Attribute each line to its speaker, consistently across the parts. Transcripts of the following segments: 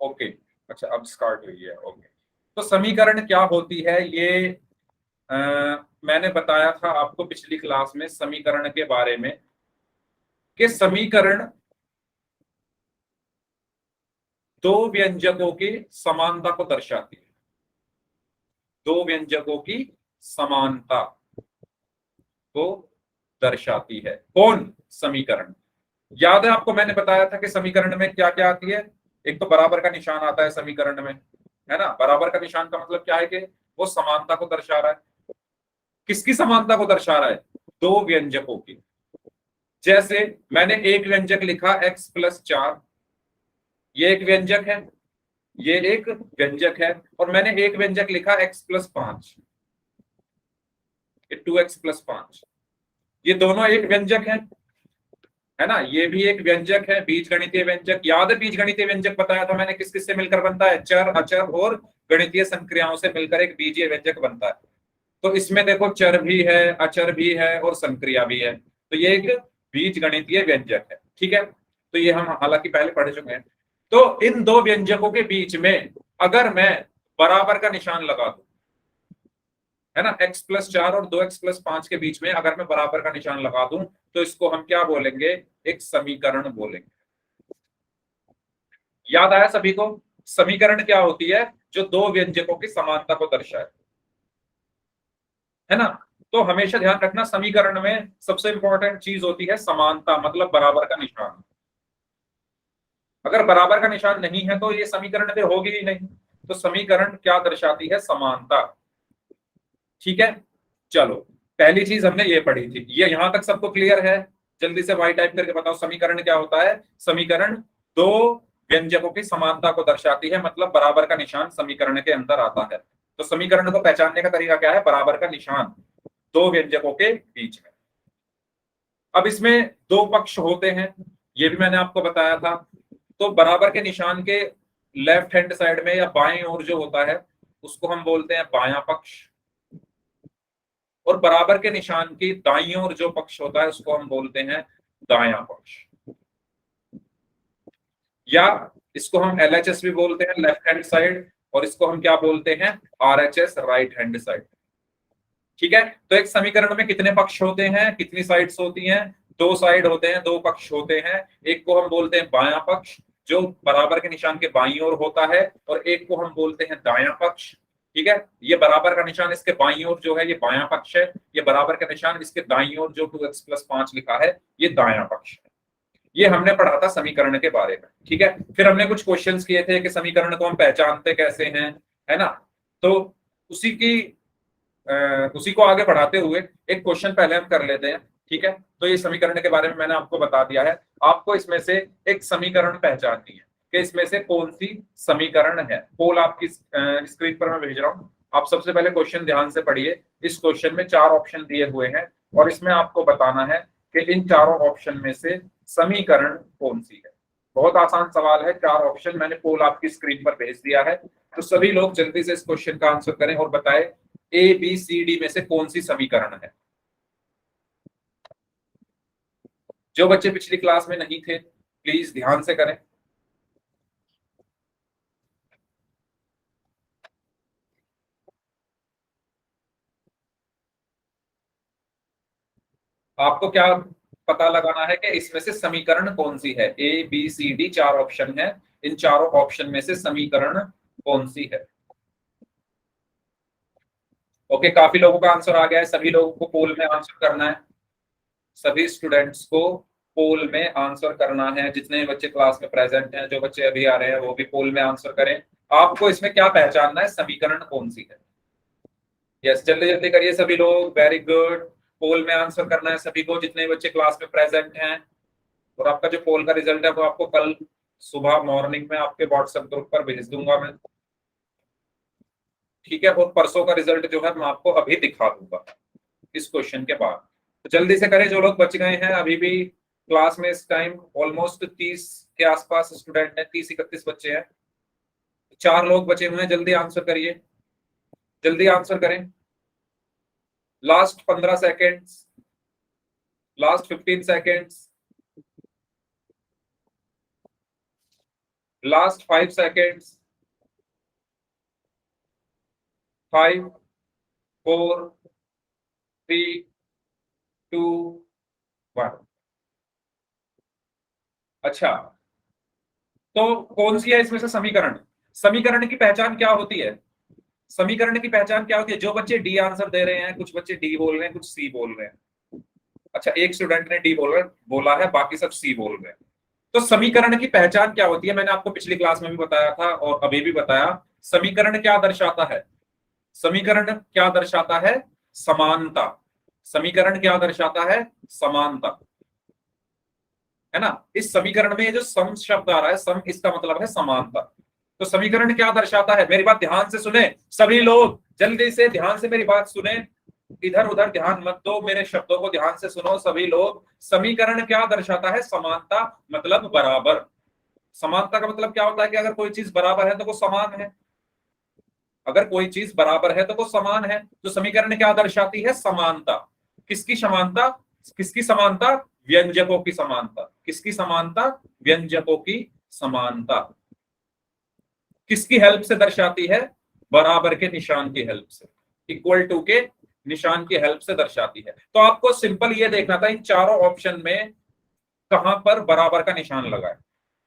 Speaker 1: Okay, अच्छा अब start हुई है। ओके, तो समीकरण क्या होती है ये अ, मैंने बताया था आपको पिछली क्लास में समीकरण के बारे में कि समीकरण दो व्यंजकों की समानता को दर्शाती है। दो व्यंजकों की समानता को दर्शाती है। कौन समीकरण? याद है आपको मैंने बताया था कि समीकरण में क्या क्या आती है। एक तो बराबर का निशान आता है समीकरण में, है ना। बराबर का निशान का मतलब क्या है कि वो समानता को दर्शा रहा है। किसकी समानता को दर्शा रहा है? दो व्यंजकों की। जैसे मैंने एक व्यंजक लिखा x+4, ये एक व्यंजक है, ये एक व्यंजक है। और मैंने एक व्यंजक लिखा x+5, ये 2x+5, ये दोनों एक व्यंजक है ना। ये भी एक व्यंजक है, बीजगणितीय व्यंजक। याद है बीजगणितीय व्यंजक बताया था मैंने किस किस से मिलकर बनता है? चर, अचर और गणितीय संक्रियाओं से मिलकर एक बीजीय व्यंजक बनता है। तो इसमें देखो चर भी है, अचर भी है और संक्रिया भी है, तो ये एक बीजगणितीय व्यंजक है। ठीक है, तो ये हम हालांकि पहले पढ़ चुके हैं। तो इन दो व्यंजकों के बीच में अगर मैं बराबर का निशान लगा दूं, है ना, x+4 और 2x+5 के बीच में अगर मैं बराबर का निशान लगा दूं तो इसको हम क्या बोलेंगे? एक समीकरण बोलेंगे। याद आया सभी को? समीकरण क्या होती है? जो दो व्यंजकों की समानता को दर्शाए, है ना। तो हमेशा ध्यान रखना समीकरण में सबसे इंपॉर्टेंट चीज होती है समानता, मतलब बराबर का निशान। अगर बराबर का निशान नहीं है तो ये समीकरण फिर होगी ही नहीं। तो समीकरण क्या दर्शाती है? समानता। ठीक है, चलो पहली चीज हमने ये पढ़ी थी, ये यहां तक सबको क्लियर है? जल्दी से वाई टाइप करके बताओ समीकरण क्या होता है। समीकरण दो व्यंजकों की समानता को दर्शाती है, मतलब बराबर का निशान समीकरण के अंदर आता है। तो समीकरण को पहचानने का तरीका क्या है? बराबर का निशान दो व्यंजकों के बीच में। अब इसमें दो पक्ष होते हैं, ये भी मैंने आपको बताया था। तो बराबर के निशान के लेफ्ट हैंड साइड में या बाएं ओर जो होता है उसको हम बोलते हैं बायां पक्ष, और बराबर के निशान की दाईं ओर जो पक्ष होता है उसको हम बोलते हैं दायां पक्ष, या इसको हम LHS भी बोलते हैं, लेफ्ट हैंड साइड, और इसको हम क्या बोलते हैं? RHS, right hand side. ठीक है, तो एक समीकरण में कितने पक्ष होते हैं, कितनी साइड्स होती हैं? दो साइड होते हैं, दो पक्ष होते हैं। एक को हम बोलते हैं बायां पक्ष जो बराबर के निशान के बाईं ओर होता है, और एक को हम बोलते हैं दायां पक्ष। ठीक है, ये बराबर का निशान इसके बाईं ओर जो है ये बायां पक्ष है, ये बराबर का निशान इसके दाईं ओर जो 2x+5 लिखा है ये दायां पक्ष है। ये हमने पढ़ा था समीकरण के बारे में। ठीक है, फिर हमने कुछ क्वेश्चंस किए थे कि समीकरण को हम पहचानते कैसे हैं, है ना। तो उसी की उसी को आगे बढ़ाते हुए एक क्वेश्चन पहले हम कर लेते हैं। ठीक है, तो ये समीकरण के बारे में मैंने आपको बता दिया है। आपको इसमें से एक समीकरण पहचाननी है कि इसमें से कौन सी समीकरण है। पोल आपकी स्क्रीन पर मैं भेज रहा हूं। आप सबसे पहले क्वेश्चन ध्यान से पढ़िए। इस क्वेश्चन में चार ऑप्शन दिए हुए हैं और इसमें आपको बताना है कि इन चारों ऑप्शन में से समीकरण कौन सी है। बहुत आसान सवाल है, चार ऑप्शन मैंने पोल आपकी स्क्रीन पर भेज दिया है। तो सभी लोग जल्दी से इस क्वेश्चन का आंसर करें और बताएं ABCD में से कौन सी समीकरण है। जो बच्चे पिछली क्लास में नहीं थे प्लीज ध्यान से करें। आपको क्या पता लगाना है कि इसमें से समीकरण कौन सी है? ABCD चार ऑप्शन है, इन चारों ऑप्शन में से समीकरण कौन सी है? ओके, काफी लोगों का आंसर आ गया है। सभी लोगों को पोल में आंसर करना है। सभी स्टूडेंट्स को पोल में आंसर करना है। जितने बच्चे क्लास में प्रेजेंट हैं, जो बच्चे अभी आ रहे हैं वो भी पोल में आंसर करें। आपको इसमें क्या पहचानना है? समीकरण कौन सी है। यस, जल्दी जल्दी करिए सभी लोग। वेरी गुड, पोल में आंसर करना है सभी को, जितने बच्चे क्लास में प्रेजेंट हैं। और आपका जो पोल का रिजल्ट है वो आपको कल सुबह मॉर्निंग में आपके व्हाट्सएप ग्रुप पर भेज दूंगा मैं। ठीक है, और परसों का रिजल्ट जो है मैं आपको अभी दिखा दूंगा इस क्वेश्चन के बाद। तो जल्दी से करें जो लोग बच गए हैं। अभी भी क्लास में इस टाइम ऑलमोस्ट 30 के आसपास स्टूडेंट हैं, 30-31 बच्चे हैं। चार लोग बचे हुए हैं, जल्दी आंसर करिए, जल्दी आंसर करें। Last 15 seconds, last 15 seconds. Last 5 seconds, 5, 4, 3, 2, 1। अच्छा, तो कौन सी है इसमें से समीकरण? समीकरण की पहचान क्या होती है? समीकरण की पहचान क्या होती है? जो बच्चे डी आंसर दे रहे हैं, कुछ बच्चे डी बोल रहे हैं, कुछ सी बोल रहे हैं। अच्छा, एक स्टूडेंट ने डी बोला है, बाकी सब सी बोल रहे हैं। तो समीकरण की पहचान क्या होती है? मैंने आपको पिछली क्लास में भी बताया था और अभी भी बताया। समीकरण क्या दर्शाता है? समीकरण क्या दर्शाता है? समानता। समीकरण क्या दर्शाता है? समानता, है ना। इस समीकरण में ये जो सम शब्द आ रहा है, सम, इसका मतलब है समानता। तो समीकरण क्या दर्शाता है? मेरी बात ध्यान से सुने सभी लोग, जल्दी से ध्यान से मेरी बात सुने, इधर उधर ध्यान मत दो, मेरे शब्दों को ध्यान से सुनो सभी लोग। समीकरण क्या दर्शाता है? समानता, मतलब बराबर। समानता का मतलब क्या होता है? कि अगर कोई चीज बराबर है तो वो समान है। अगर कोई चीज बराबर है तो वो समान है। तो समीकरण क्या दर्शाती है? समानता। किसकी समानता? किसकी समानता? व्यंजकों की समानता। किसकी समानता? व्यंजकों की समानता। किसकी हेल्प से दर्शाती है? बराबर के निशान की हेल्प से, इक्वल टू के निशान की हेल्प से दर्शाती है। तो आपको सिंपल ये देखना था इन चारों ऑप्शन में कहां पर बराबर का निशान लगा है।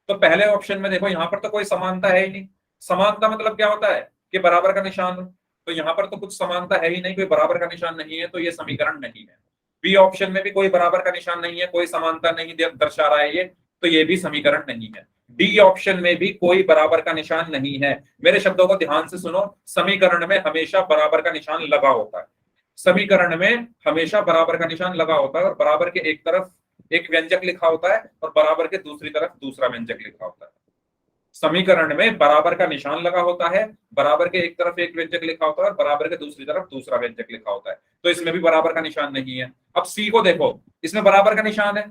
Speaker 1: तो पहले ऑप्शन में देखो, यहां पर तो कोई समानता है ही नहीं। समानता मतलब क्या होता है? कि बराबर का निशान हो। तो यहां पर तो कुछ समानता है ही नहीं, कोई बराबर का निशान नहीं है, तो ये समीकरण नहीं है। बी ऑप्शन में भी कोई बराबर का निशान नहीं है, कोई समानता नहीं दर्शा रहा है ये, तो ये भी समीकरण नहीं है। डी ऑप्शन में भी कोई बराबर का निशान नहीं है। मेरे शब्दों को ध्यान से सुनो, समीकरण में हमेशा बराबर का निशान लगा होता है। समीकरण में हमेशा बराबर का निशान लगा होता है, और बराबर के एक तरफ एक व्यंजक लिखा होता है और बराबर के दूसरी तरफ दूसरा व्यंजक लिखा होता है। समीकरण में बराबर का निशान लगा होता है, बराबर के एक तरफ एक व्यंजक लिखा होता है और बराबर के दूसरी तरफ दूसरा व्यंजक लिखा होता है। तो इसमें भी बराबर का निशान नहीं है। अब सी को देखो, इसमें बराबर का निशान है,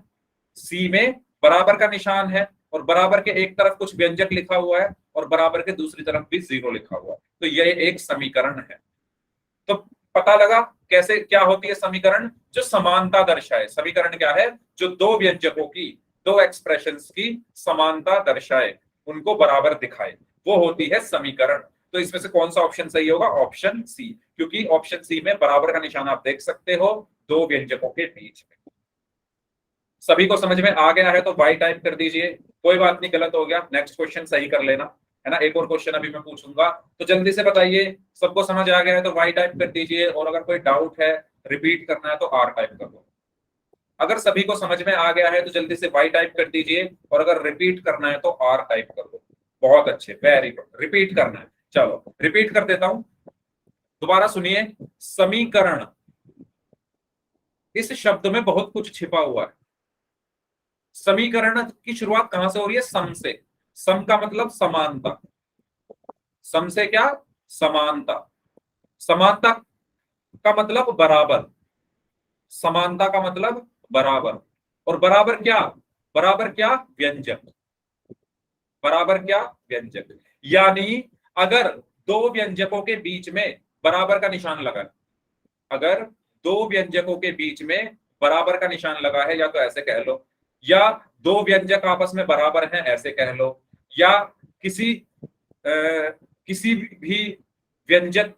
Speaker 1: सी में बराबर का निशान है, और बराबर के एक तरफ कुछ व्यंजक लिखा हुआ है और बराबर के दूसरी तरफ भी 0 लिखा हुआ है। तो यह एक समीकरण है। तो पता लगा कैसे क्या होती है समीकरण? जो समानता दर्शाए। समीकरण क्या है? जो दो व्यंजकों की, दो एक्सप्रेशंस की समानता दर्शाए, उनको बराबर दिखाए, वो होती है समीकरण। तो इसमें से कौन सा ऑप्शन सही होगा? ऑप्शन सी, क्योंकि ऑप्शन सी में बराबर का निशान आप देख सकते हो दो व्यंजकों के बीच में। सभी को समझ में आ गया है तो वाई टाइप कर दीजिए। कोई बात नहीं, गलत हो गया, नेक्स्ट क्वेश्चन सही कर लेना, है ना। एक और क्वेश्चन अभी मैं पूछूंगा, तो जल्दी से बताइए। सबको समझ आ गया है तो वाई टाइप कर दीजिए, और अगर कोई डाउट है, रिपीट करना है तो आर टाइप कर दो। अगर सभी को समझ में आ गया है तो जल्दी से वाई टाइप कर दीजिए, और अगर रिपीट करना है तो आर टाइप कर दो। बहुत अच्छे, वेरी गुड। रिपीट करना है, चलो रिपीट कर देता हूं, दोबारा सुनिए। समीकरण, इस शब्द में बहुत कुछ छिपा हुआ है। समीकरण की शुरुआत कहां से हो रही है? सम से। सम का मतलब समानता। सम से क्या? समानता। समानता का मतलब बराबर। समानता का मतलब बराबर। और बराबर क्या? बराबर क्या? व्यंजक। बराबर क्या? व्यंजक। यानी अगर दो व्यंजकों के बीच में बराबर का निशान लगा है, अगर दो व्यंजकों के बीच में बराबर का निशान लगा है, या तो ऐसे कह लो, या दो व्यंजक आपस में बराबर हैं ऐसे कह लो, या किसी किसी भी व्यंजक,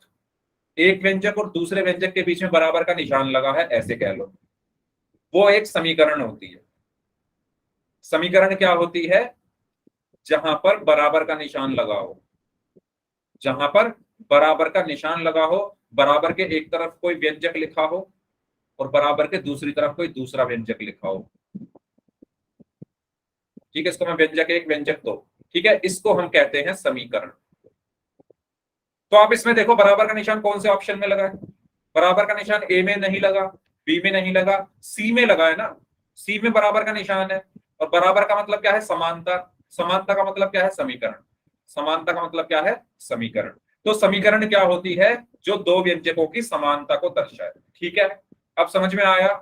Speaker 1: एक व्यंजक और दूसरे व्यंजक के बीच में बराबर का निशान लगा है ऐसे कह लो, वो एक समीकरण होती है। समीकरण क्या होती है? जहां पर बराबर का निशान लगा हो, जहां पर बराबर का निशान लगा हो, बराबर के एक तरफ कोई व्यंजक लिखा हो और बराबर के दूसरी तरफ कोई दूसरा व्यंजक लिखा हो। ठीक है, इसको मैं व्यंजक एक, व्यंजक दो, ठीक है, इसको हम कहते हैं समीकरण। तो आप इसमें देखो बराबर का निशान कौन से ऑप्शन में लगा है? बराबर का निशान ए में नहीं लगा, बी में नहीं लगा, सी में लगा है ना। सी में बराबर का निशान है, और बराबर का मतलब क्या है? समानता। समानता का मतलब क्या है? समीकरण। समानता का मतलब क्या है? समीकरण। तो समीकरण क्या होती है? जो दो व्यंजकों की समानता को दर्शाए। ठीक है, अब समझ में आया?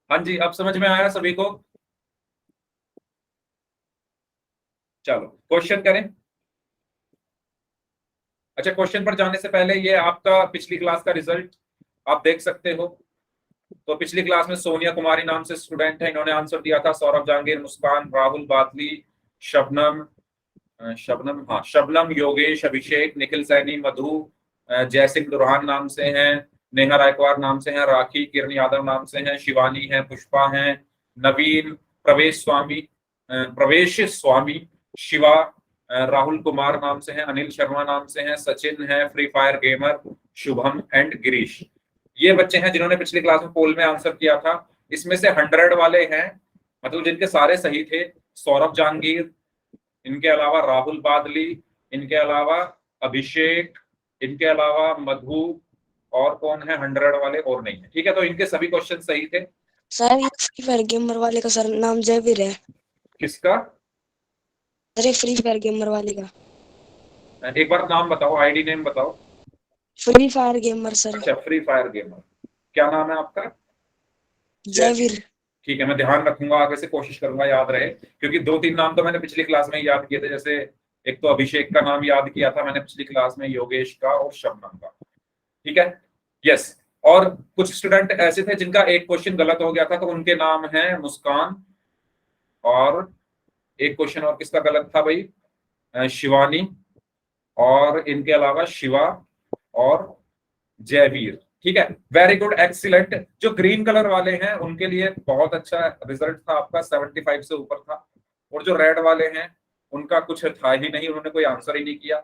Speaker 1: हाँ जी, अब समझ में आया सभी को? चलो क्वेश्चन करें। अच्छा, क्वेश्चन पर जाने से पहले ये आपका पिछली क्लास का रिजल्ट आप देख सकते हो। तो पिछली क्लास में सोनिया कुमारी नाम से स्टूडेंट है, इन्होंने आंसर दिया था। सौरभ जहांगीर, मुस्कान, राहुल बादली, शबनम, शबनम, हाँ शबनम, योगेश, अभिषेक, निखिल सैनी, मधु, जयसिंह दुरहान नाम से हैं, नेहा रायकवार नाम से हैं, राखी, किरण यादव नाम से हैं, शिवानी है, पुष्पा है, नवीन, प्रवेश स्वामी, प्रवेश स्वामी, शिवा, राहुल कुमार नाम से हैं, अनिल शर्मा नाम से हैं, सचिन है, free fire gamer, Shubham and Girish. ये बच्चे हैं जिन्होंने पिछली क्लास में पोल में आंसर किया था। इसमें से 100 वाले हैं, मतलब जिनके सारे सही थे, सौरभ जहांगीर, इनके अलावा राहुल बादली, इनके अलावा अभिषेक, इनके अलावा मधु, और कौन है 100 वाले और नहीं है। ठीक है, तो इनके सभी क्वेश्चन सही थे।
Speaker 2: सर ये फ्री फायर गेमर वाले का सर नाम जयवीर है।
Speaker 1: किसका?
Speaker 2: अरे फ्री फायर गेमर वाले का
Speaker 1: एक बार नाम बताओ, आईडी नेम बताओ।
Speaker 2: Free fire gamer sir.
Speaker 1: अच्छा, फ्री फायर गेमर, क्या नाम है आपका?
Speaker 2: जयवीर।
Speaker 1: ठीक है, मैं ध्यान रखूंगा, आगे से कोशिश करूंगा याद रहे, क्योंकि 2-3 नाम तो मैंने पिछली क्लास में याद किए थे। जैसे एक तो अभिषेक का नाम याद किया था मैंने पिछली क्लास में, योगेश का और शबनम का। ठीक है, यस। और कुछ स्टूडेंट ऐसे थे जिनका एक क्वेश्चन गलत हो गया था, तो उनके नाम है मुस्कान, और एक क्वेश्चन और किसका गलत था भाई? शिवानी, और इनके अलावा शिवा और जयवीर। ठीक है, वेरी गुड, एक्सीलेंट। जो ग्रीन कलर वाले हैं उनके लिए बहुत अच्छा रिजल्ट था आपका, 75 से ऊपर था। और जो रेड वाले हैं उनका कुछ था ही नहीं, उन्होंने कोई आंसर ही नहीं किया,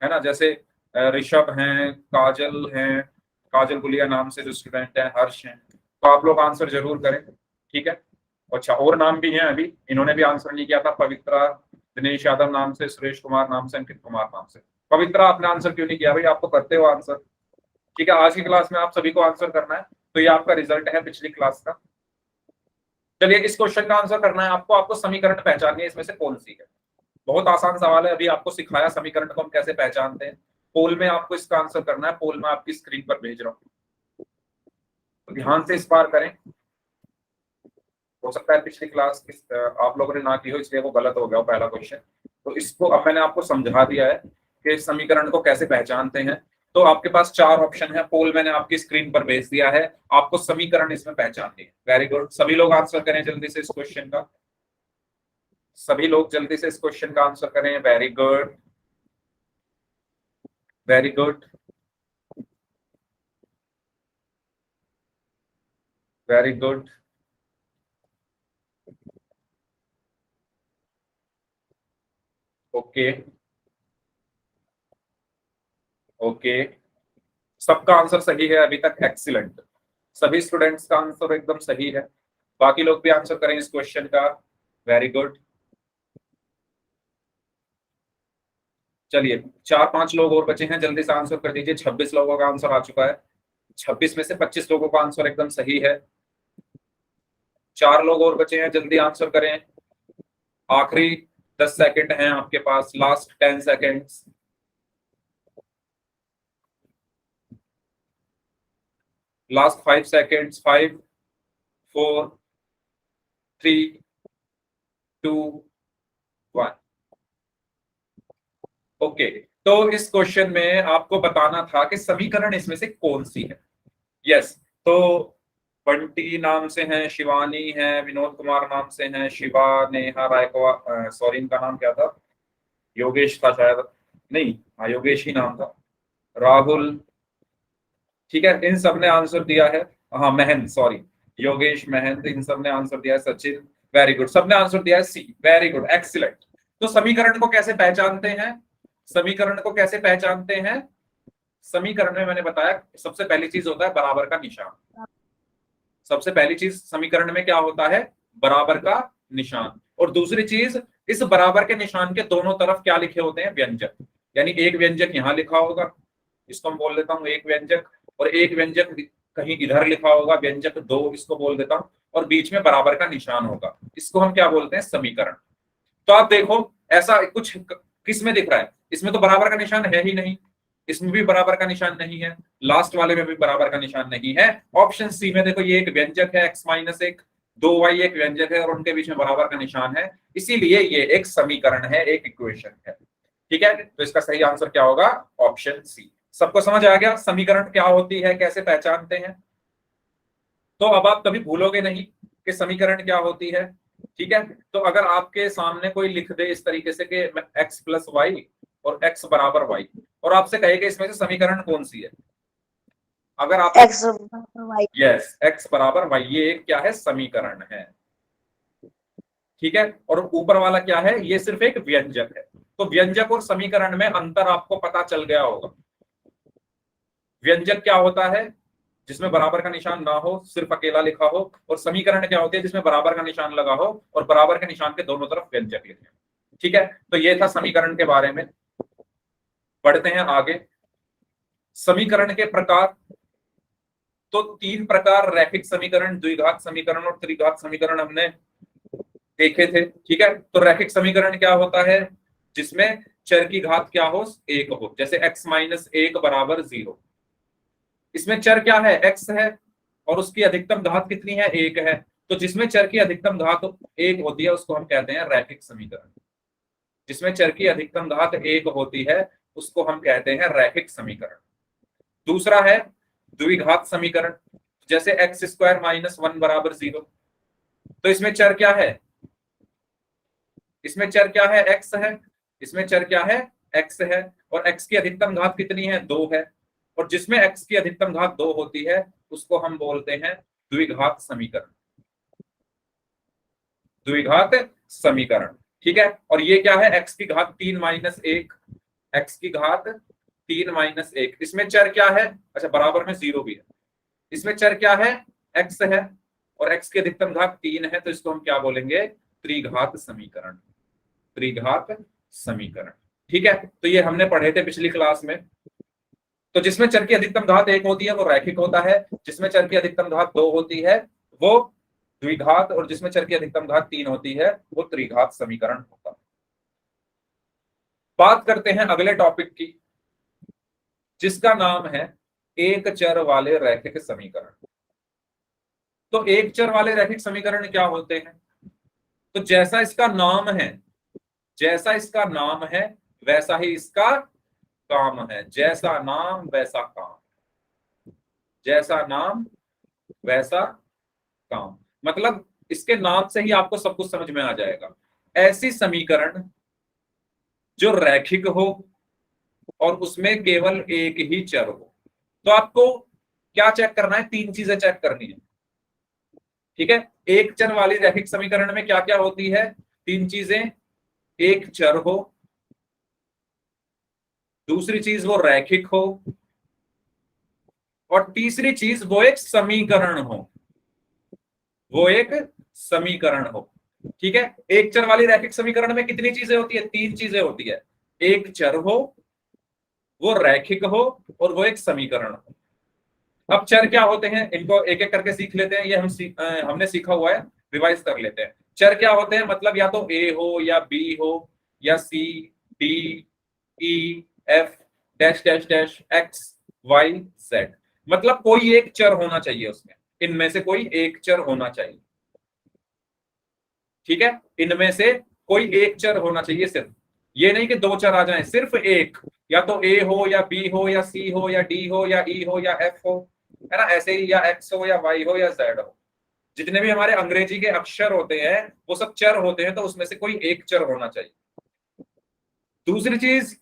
Speaker 1: है ना। जैसे ऋषभ हैं, काजल हैं, काजल गुलिया नाम से जो स्टूडेंट है, हर्ष हैं। तो आप लोग आंसर जरूर करें। ठीक है, अच्छा और नाम भी हैं अभी, इन्होंने भी आंसर नहीं किया था, पवित्रा, दिनेश यादव नाम से, सुरेश कुमार नाम से, अंकित कुमार नाम से। पवित्रा, आपने आंसर क्यों नहीं किया भाई? आप तो करते हो आंसर। ठीक है, आज की क्लास में आप सभी को आंसर करना है, तो ये आपका रिजल्ट है पिछली क्लास का। चलिए, इस क्वेश्चन का आंसर करना है आपको। आपको समीकरण पहचाननी है, इसमें से कौन सी है। बहुत आसान सवाल है, अभी आपको सिखाया समीकरण को हम कैसे पहचानते हैं। पोल में आपको इसका आंसर करना है, पोल में आपकी स्क्रीन पर भेज रहा हूं, तो ध्यान से इस बार करें। हो सकता है पिछली क्लास आप लोगों ने ना की हो, इसलिए वो गलत हो गया पहला क्वेश्चन। तो इसको अब मैंने आपको समझा दिया है कि समीकरण को कैसे पहचानते हैं। तो आपके पास 4 ऑप्शन है, पोल मैंने आपकी स्क्रीन पर भेज दिया है, आपको समीकरण इसमें पहचाननी है। वेरी गुड, सभी लोग आंसर करें जल्दी से इस क्वेश्चन का। सभी लोग जल्दी से इस क्वेश्चन का आंसर करें। Very good, very good, very good. Okay, okay, सबका आंसर सही है अभी तक, एक्सीलेंट। सभी स्टूडेंट्स का आंसर एकदम सही है। बाकी लोग भी आंसर करें इस क्वेश्चन का। Very good. चलिए, 4-5 लोग और बचे हैं, जल्दी से आंसर कर दीजिए। 26 लोगों का आंसर आ चुका है, 26 में से 25 लोगों का आंसर एकदम सही है। 4 लोग और बचे हैं, जल्दी आंसर करें। आखिरी 10 सेकंड हैं आपके पास, last 10 seconds. Last 5 seconds, 5, 4, 3, 2, 1। Okay, तो इस क्वेश्चन में आपको बताना था कि समीकरण इसमें से कौन सी है। यस, तो बंटी नाम से हैं, शिवानी है, विनोद कुमार नाम से हैं, शिवा, नेहा रायकवार, सॉरी इनका नाम क्या था? योगेश था शायद, नहीं, हाँ योगेश ही नाम था, राहुल। ठीक है, इन सब ने आंसर दिया है। हाँ महंत, सॉरी, योगेश, महंत, इन सब ने आंसर दिया है। सचिन, वेरी गुड, सबने आंसर दिया है सी। Very good, excellent. तो समीकरण को कैसे पहचानते हैं? समीकरण को कैसे पहचानते हैं? समीकरण में मैंने बताया सबसे पहली चीज होता है बराबर का निशान। सबसे पहली चीज समीकरण में क्या होता है? बराबर का निशान। और दूसरी चीज, इस बराबर के निशान के दोनों तरफ क्या लिखे होते हैं? व्यंजक। यानी एक व्यंजक यहां लिखा होगा, इसको हम बोल देता हूं एक व्यंजक, और एक व्यंजक कहीं इधर लिखा होगा, व्यंजक 2 इसको बोल देता हूं, और बीच में बराबर का निशान होगा, इसको हम क्या बोलते हैं? समीकरण। तो आप देखो, ऐसा कुछ किस में दिख रहा है? इसमें तो बराबर का निशान है ही नहीं, इसमें भी बराबर का निशान नहीं है, लास्ट वाले में भी बराबर का निशान नहीं है। ऑप्शन सी में देखो, ये एक व्यंजक है x-1, 2y एक व्यंजक है, और उनके बीच में बराबर का निशान है, इसीलिए ये एक समीकरण है, एक इक्वेशन है। ठीक है, तो इसका सही आंसर क्या होगा? Option C. सबको समझ आ गया समीकरण क्या होती है, कैसे पहचानते हैं? तो अब आप कभी भूलोगे नहीं कि समीकरण क्या होती है। ठीक है, तो अगर आपके सामने कोई लिख दे इस तरीके से कि x प्लस वाई और x बराबर वाई, और आपसे कहे कि इसमें से समीकरण कौन सी है, अगर आप
Speaker 2: एक्स वाई।
Speaker 1: यस x बराबर वाई, ये एक क्या है, समीकरण है। ठीक है, और ऊपर वाला क्या है, ये सिर्फ एक व्यंजक है। तो व्यंजक और समीकरण में अंतर आपको पता चल गया होगा। व्यंजक क्या होता है, जिसमें बराबर का निशान ना हो, सिर्फ अकेला लिखा हो, और समीकरण क्या होती है, जिसमें बराबर का निशान लगा हो और बराबर के निशान के दोनों तरफ व्यंजक लिखे। ठीक है, तो ये था समीकरण के बारे में। बढ़ते हैं आगे। समीकरण के प्रकार, तो तीन प्रकार, रैखिक समीकरण, द्विघात समीकरण और त्रिघात समीकरण हमने देखे थे। ठीक है, तो रैखिक समीकरण क्या होता है, जिसमें चर की घात क्या हो, एक हो, जैसे x माइनस एक बराबर 0। इसमें चर क्या है, x है, और उसकी अधिकतम घात कितनी है, एक है। तो जिसमें चर की अधिकतम घात एक होती है उसको हम कहते हैं रैखिक समीकरण। जिसमें चर की अधिकतम घात एक होती है उसको हम कहते हैं रैखिक समीकरण। दूसरा है द्विघात समीकरण, जैसे एक्स स्क्वायर माइनस वन बराबर 0। तो इसमें चर क्या है, इसमें चर क्या है, x है, इसमें चर क्या है, x है, और x की अधिकतम घात कितनी है, 2 है। और जिसमें x की अधिकतम घात 2 होती है उसको हम बोलते हैं द्विघात समीकरण। द्विघात समीकरण। ठीक है, और ये क्या है, x की घात 3 माइनस 1, x की घात 3 माइनस 1। इसमें चर क्या है, अच्छा बराबर में 0 भी है। इसमें चर क्या है, x है, और x की अधिकतम घात 3 है, तो इसको हम क्या बोलेंगे, त्रिघात समीकरण। त्रिघात समीकरण। ठीक है, तो ये हमने पढ़े थे पिछली क्लास में। तो जिसमें चर की अधिकतम घात 1 होती है वो रैखिक होता है, जिसमें चर की अधिकतम घात 2 होती है वो द्विघात, और जिसमें चर की अधिकतम घात 3 होती है वो त्रिघात समीकरण होता है। बात करते हैं अगले टॉपिक की, जिसका नाम है एक चर वाले रैखिक समीकरण। तो एक चर वाले रैखिक समीकरण क्या होते हैं, तो जैसा इसका नाम है, जैसा इसका नाम है वैसा ही इसका काम है। जैसा नाम वैसा काम, जैसा नाम वैसा काम, मतलब इसके नाम से ही आपको सब कुछ समझ में आ जाएगा। ऐसी समीकरण जो रैखिक हो और उसमें केवल एक ही चर हो। तो आपको क्या चेक करना है, तीन चीजें चेक करनी है। ठीक है, एक चर वाली रैखिक समीकरण में क्या क्या होती है, तीन चीजें, एक चर हो, दूसरी चीज वो रैखिक हो, और तीसरी चीज वो एक समीकरण हो, वो एक समीकरण हो। ठीक है, एक चर वाली रैखिक समीकरण में कितनी चीजें होती है, तीन चीजें होती है। एक चर हो, वो रैखिक हो, और वो एक समीकरण हो। अब चर क्या होते हैं, इनको एक एक करके सीख लेते हैं। ये हमने सीखा हुआ है, रिवाइज कर लेते हैं। चर क्या होते हैं, मतलब या तो ए हो या बी हो या C D E F dash dash dash X Y Z, मतलब कोई एक चर होना चाहिए उसमें, इनमें से कोई एक चर होना चाहिए। ठीक है, इनमें से कोई एक चर होना चाहिए, सिर्फ ये नहीं कि दो चर आ जाएं, सिर्फ एक, या तो ए हो या बी हो या सी हो या डी हो या ई हो या एफ हो, है ना, ऐसे ही, या एक्स हो या वाई हो या जेड हो। जितने भी हमारे अंग्रेजी के अक्षर होते हैं वो सब चर होते हैं, तो उसमें से कोई एक चर होना चाहिए। दूसरी चीज,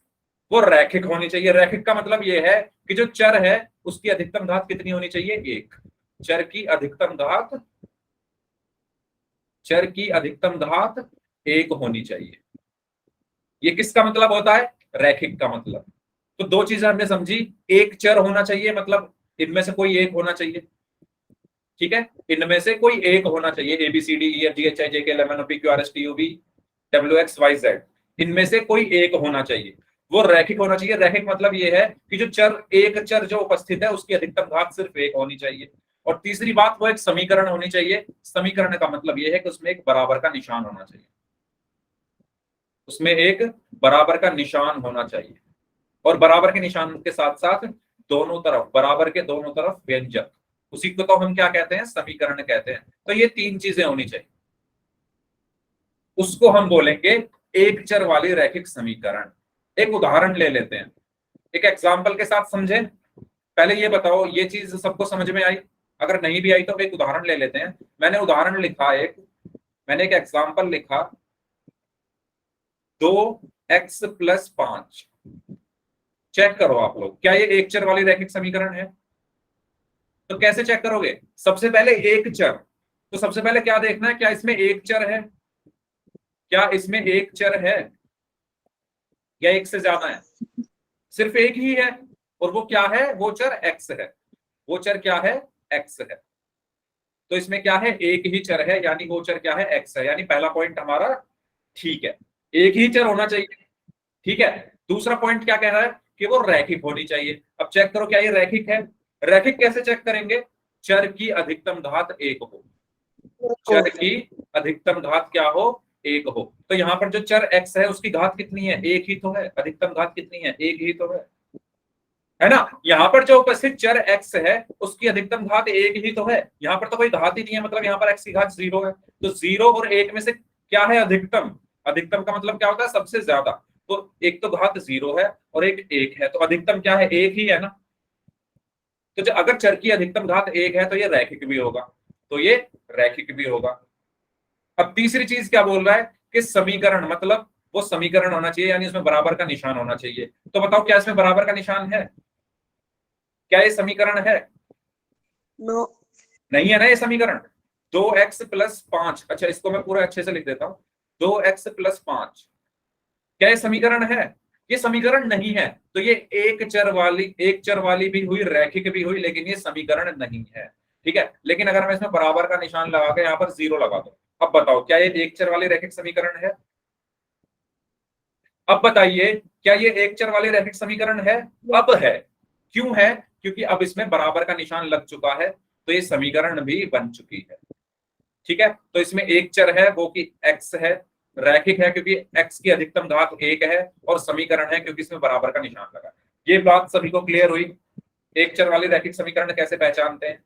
Speaker 1: वो रैखिक होनी चाहिए। रैखिक का मतलब ये है कि जो चर है उसकी अधिकतम घात कितनी होनी चाहिए, एक। चर की अधिकतम घात, चर की अधिकतम घात एक होनी चाहिए। ये किसका मतलब होता है, रैखिक का मतलब। तो दो चीजें हमने समझी, एक चर होना चाहिए मतलब इनमें से कोई एक होना चाहिए। ठीक है, इनमें से कोई एक होना चाहिए, A B C D E F G H I J K L M N O P Q R S T U V W X Y Z, इनमें से कोई एक होना चाहिए। वो रैखिक होना चाहिए। रैखिक मतलब ये है कि जो चर, एक चर जो उपस्थित है उसकी अधिकतम घात सिर्फ एक होनी चाहिए। और तीसरी बात, वो एक समीकरण होनी चाहिए। समीकरण का मतलब ये है कि उसमें एक बराबर का निशान होना चाहिए, उसमें एक बराबर का निशान होना चाहिए, और बराबर के निशान के साथ साथ दोनों तरफ, बराबर के दोनों तरफ व्यंजक, उसी को तो हम क्या कहते हैं, समीकरण कहते हैं। तो ये तीन चीजें होनी चाहिए, उसको हम बोलेंगे एक चर वाली रैखिक समीकरण। एक उदाहरण ले लेते हैं, एक एग्जाम्पल के साथ समझें। पहले ये बताओ, ये चीज सबको समझ में आई? अगर नहीं भी आई तो एक उदाहरण ले लेते हैं। मैंने उदाहरण लिखा एक, मैंने एक एग्जाम्पल लिखा 2x+5। चेक करो आप लोग, क्या ये एक चर वाली रैखिक समीकरण है? तो कैसे चेक करोगे? सबसे पहले एक चर, तो सबसे पहले क्या देखना है, क्या इसमें एक चर है? क्या इसमें एक चर है या एक से ज्यादा है? सिर्फ एक ही है, और वो क्या है? वो चर x है। वो चर क्या है? x है। तो इसमें क्या है? एक ही चर है, यानी वो चर क्या है? x है। यानी पहला पॉइंट हमारा ठीक है, एक ही चर होना चाहिए। ठीक है, दूसरा पॉइंट क्या कह रहा है? कि वो रैखिक होनी चाहिए। अब चेक करो क्या ये रैखिक है? रैखिक कैसे चेक करेंगे? चर की अधिकतम घात एक हो। चर की अधिकतम घात क्या हो? एक हो। तो यहाँ पर जो चर x है उसकी घात कितनी है? एक ही तो है। अधिकतम घात कितनी है? एक ही तो है ना? यहाँ पर जो उपस्थित चर x है उसकी अधिकतम घात एक ही तो है। यहाँ पर तो कोई घात ही नहीं है, मतलब यहाँ पर x की घात 0 है। तो 0 और 1 में से क्या है अधिकतम? अधिकतम का मतलब क्या होता है? सबसे ज्यादा। तो एक तो घात 0 है और एक 1 है, तो अधिकतम क्या है? एक ही है ना। तो जो अगर चर की अधिकतम घात 1 है तो ये रैखिक भी होगा। तो ये रैखिक भी होगा। अब तीसरी चीज क्या बोल रहा है? कि समीकरण, मतलब वो समीकरण होना चाहिए, यानी उसमें बराबर का निशान होना चाहिए। तो बताओ क्या इसमें बराबर का निशान है? क्या ये समीकरण है?
Speaker 2: नो।
Speaker 1: नहीं है ना ये समीकरण। 2x+5, अच्छा इसको मैं पूरा अच्छे से लिख देता हूं। 2x+5 क्या ये समीकरण है? ये समीकरण नहीं है। तो ये एक चर वाली भी हुई, रैखिक भी हुई, लेकिन ये समीकरण नहीं है। ठीक है, लेकिन अगर मैं इसमें बराबर का निशान लगा के यहाँ पर 0 लगा दूं, अब बताओ क्या ये एक चर वाली रैखिक समीकरण है? अब बताइए, क्या ये एक चर वाली रैखिक समीकरण है? अब है। क्यों है? क्योंकि अब इसमें बराबर का निशान लग चुका है, तो ये समीकरण भी बन चुकी है। ठीक है, तो इसमें एक चर है वो कि x है, रैखिक है क्योंकि x की अधिकतम घात 1 है, और समीकरण है क्योंकि इसमें बराबर का निशान लगा। ये बात सभी को क्लियर हुई? एक चर वाली रैखिक समीकरण कैसे पहचानते हैं?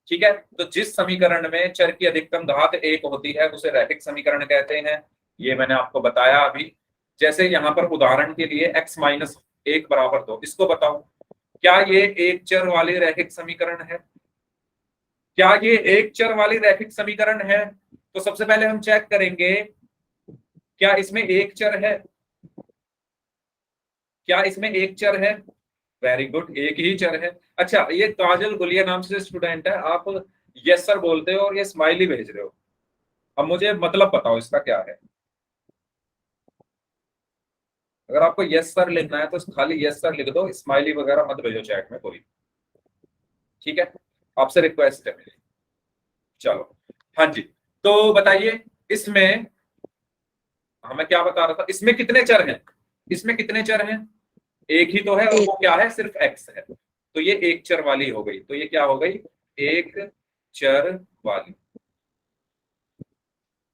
Speaker 1: ठीक है, तो जिस समीकरण में चर की अधिकतम घात 1 होती है उसे रैखिक समीकरण कहते हैं। ये मैंने आपको बताया अभी। जैसे यहाँ पर उदाहरण के लिए x-1 = 2, इसको बताओ क्या ये एक चर वाली रैखिक समीकरण है? क्या ये एक चर वाली रैखिक समीकरण है? तो सबसे पहले हम चेक करेंगे क्या इसमें एक चर है। क्या इसमें एक चर है? वेरी गुड, एक ही चर है। अच्छा, ये काजल गुलिया नाम से स्टूडेंट है, आप यस सर बोलते हो और ये स्माइली भेज रहे हो। अब मुझे मतलब बताओ इसका क्या है? अगर आपको यस सर लिखना है तो खाली यस सर लिख दो, स्माइली वगैरह मत भेजो चैट में कोई। ठीक है, आपसे रिक्वेस्ट है मेरी। चलो, हाँ जी, तो बताइए इसमें, हाँ मैं क्या बता रहा था, इसमें कितने चर हैं? इसमें कितने चर हैं? एक ही तो है, और वो क्या है? सिर्फ x है। तो ये एक चर वाली हो गई। तो ये क्या हो गई? एक चर वाली।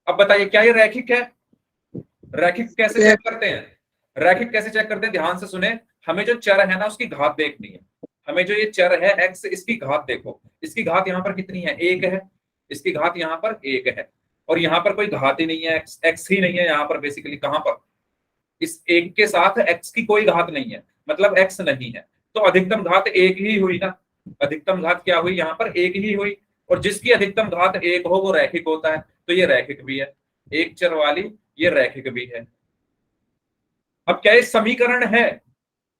Speaker 1: अब बताइए क्या ये रैखिक है? रैखिक कैसे चेक करते हैं? रैखिक कैसे चेक करते हैं? ध्यान से सुने। हमें जो चर है ना उसकी घात देखनी है। हमें जो ये चर है x, इसकी घात देखो। इसकी घात यहाँ पर कितनी है? 1 है। इसकी घात यहाँ पर 1 है, और यहाँ पर कोई घात ही नहीं है, x ही नहीं है यहाँ पर। बेसिकली कहां पर? इस एक के साथ x की कोई घात नहीं है, मतलब x नहीं है। तो अधिकतम घात एक ही हुई ना। अधिकतम घात क्या हुई? यहाँ पर एक ही हुई। और जिसकी अधिकतम घात एक हो वो रैखिक होता है। तो ये रैखिक भी है, एक चर वाली, ये रैखिक भी है। अब क्या ये समीकरण है?